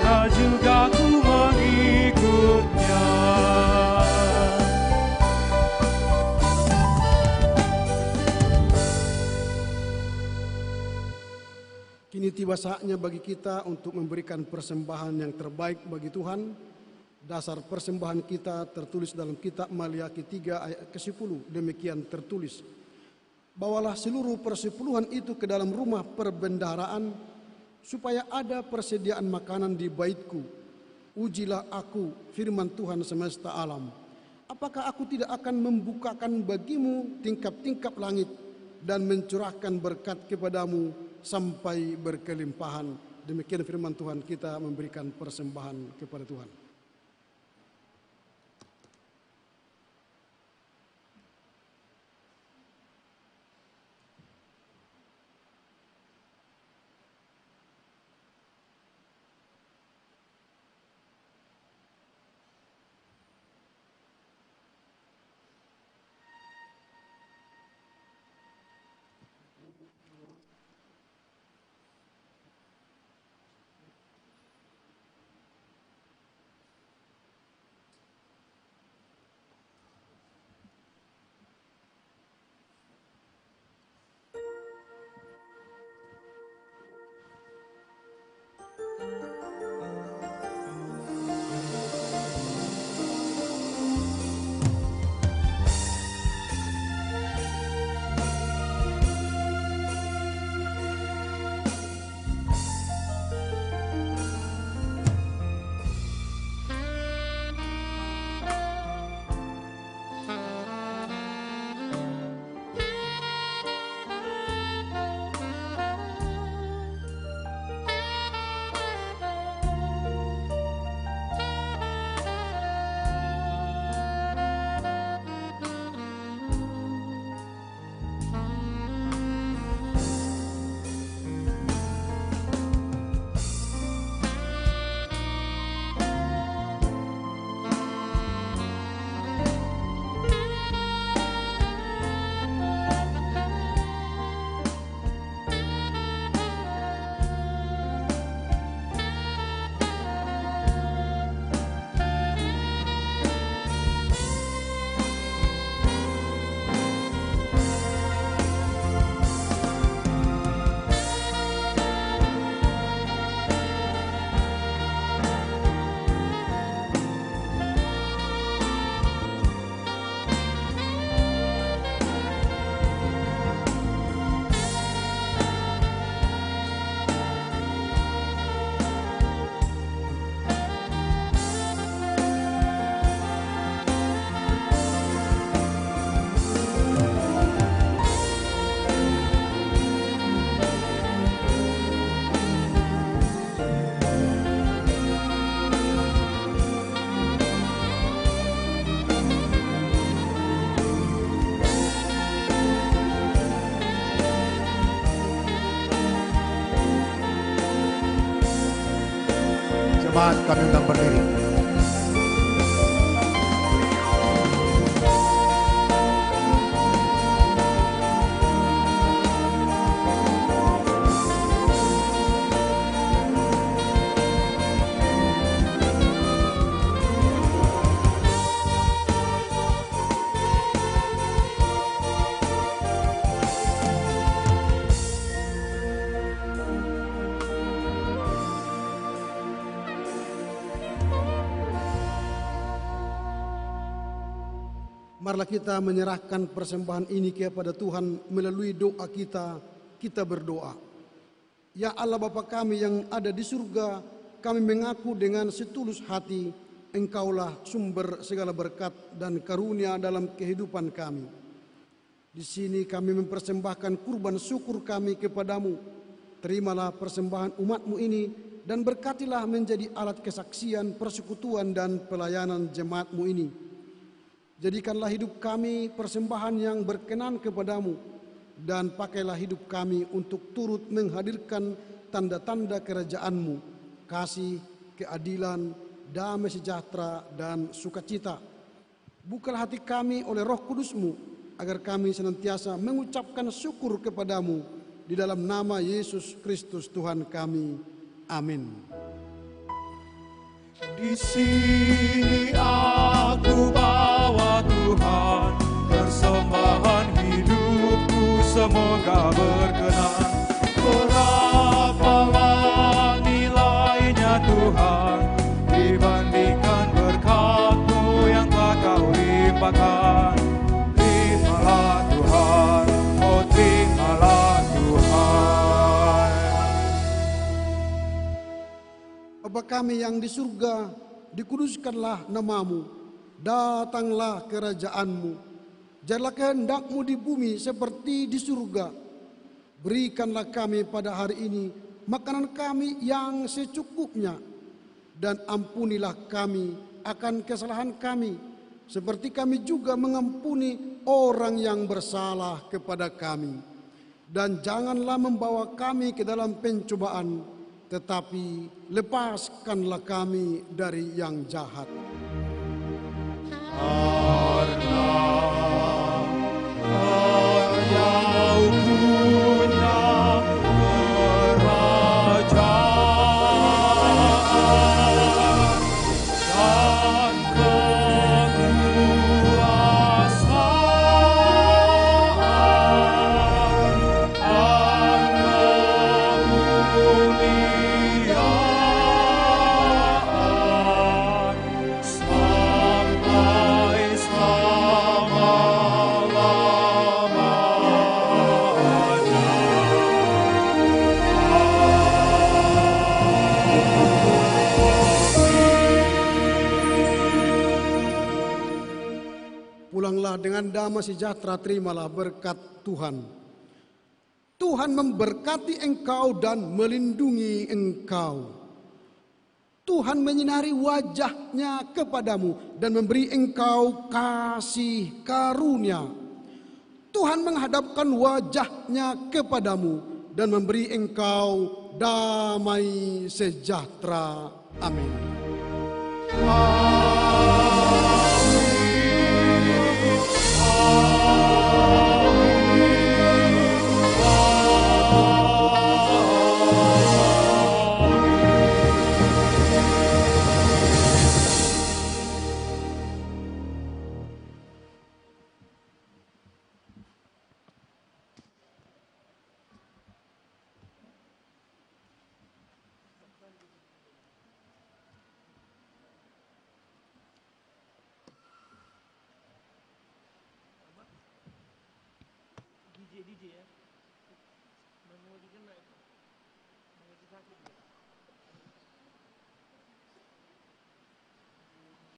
Kini tiba saatnya bagi kita untuk memberikan persembahan yang terbaik bagi Tuhan. Dasar persembahan kita tertulis dalam kitab Maliaki 3 ayat ke-10. Demikian tertulis, bawalah seluruh persepuluhan itu ke dalam rumah perbendaharaan, supaya ada persediaan makanan di baitku. Ujilah aku, firman Tuhan semesta alam. Apakah aku tidak akan membukakan bagimu tingkap-tingkap langit dan mencurahkan berkat kepadamu sampai berkelimpahan. Demikian firman Tuhan, kita memberikan persembahan kepada Tuhan. Jemaat, kami undang berdiri. Marilah kita menyerahkan persembahan ini kepada Tuhan melalui doa kita. Kita berdoa. Ya Allah Bapa kami yang ada di surga, kami mengaku dengan setulus hati, Engkaulah sumber segala berkat dan karunia dalam kehidupan kami. Di sini kami mempersembahkan kurban syukur kami kepadamu. Terimalah persembahan umat-Mu ini dan berkatilah menjadi alat kesaksian, persekutuan dan pelayanan jemaat-Mu ini. Jadikanlah hidup kami persembahan yang berkenan kepadamu, dan pakailah hidup kami untuk turut menghadirkan tanda-tanda kerajaan-Mu, kasih, keadilan, damai sejahtera, dan sukacita. Bukalah hati kami oleh Roh Kudus-Mu, agar kami senantiasa mengucapkan syukur kepadamu, di dalam nama Yesus Kristus Tuhan kami. Amin. Di sini aku bawa Tuhan, persembahan hidupku semoga berkenan. Berapa persembahkan. Terimalah Tuhan, oh terimalah Tuhan. Bapa kami yang di surga, dikuduskanlah namamu, datanglah kerajaanmu, jadilah kehendak-Mu di bumi seperti di surga. Berikanlah kami pada hari ini makanan kami yang secukupnya, dan ampunilah kami akan kesalahan kami, seperti kami juga mengampuni orang yang bersalah kepada kami. Dan janganlah membawa kami ke dalam pencobaan, tetapi lepaskanlah kami dari yang jahat. Pulanglah dengan damai sejahtera, terimalah berkat Tuhan. Tuhan memberkati engkau dan melindungi engkau. Tuhan menyinari wajah-Nya kepadamu dan memberi engkau kasih karunia. Tuhan menghadapkan wajah-Nya kepadamu dan memberi engkau damai sejahtera. Amin. DJ ya. Mau dikena itu. Mau disakit.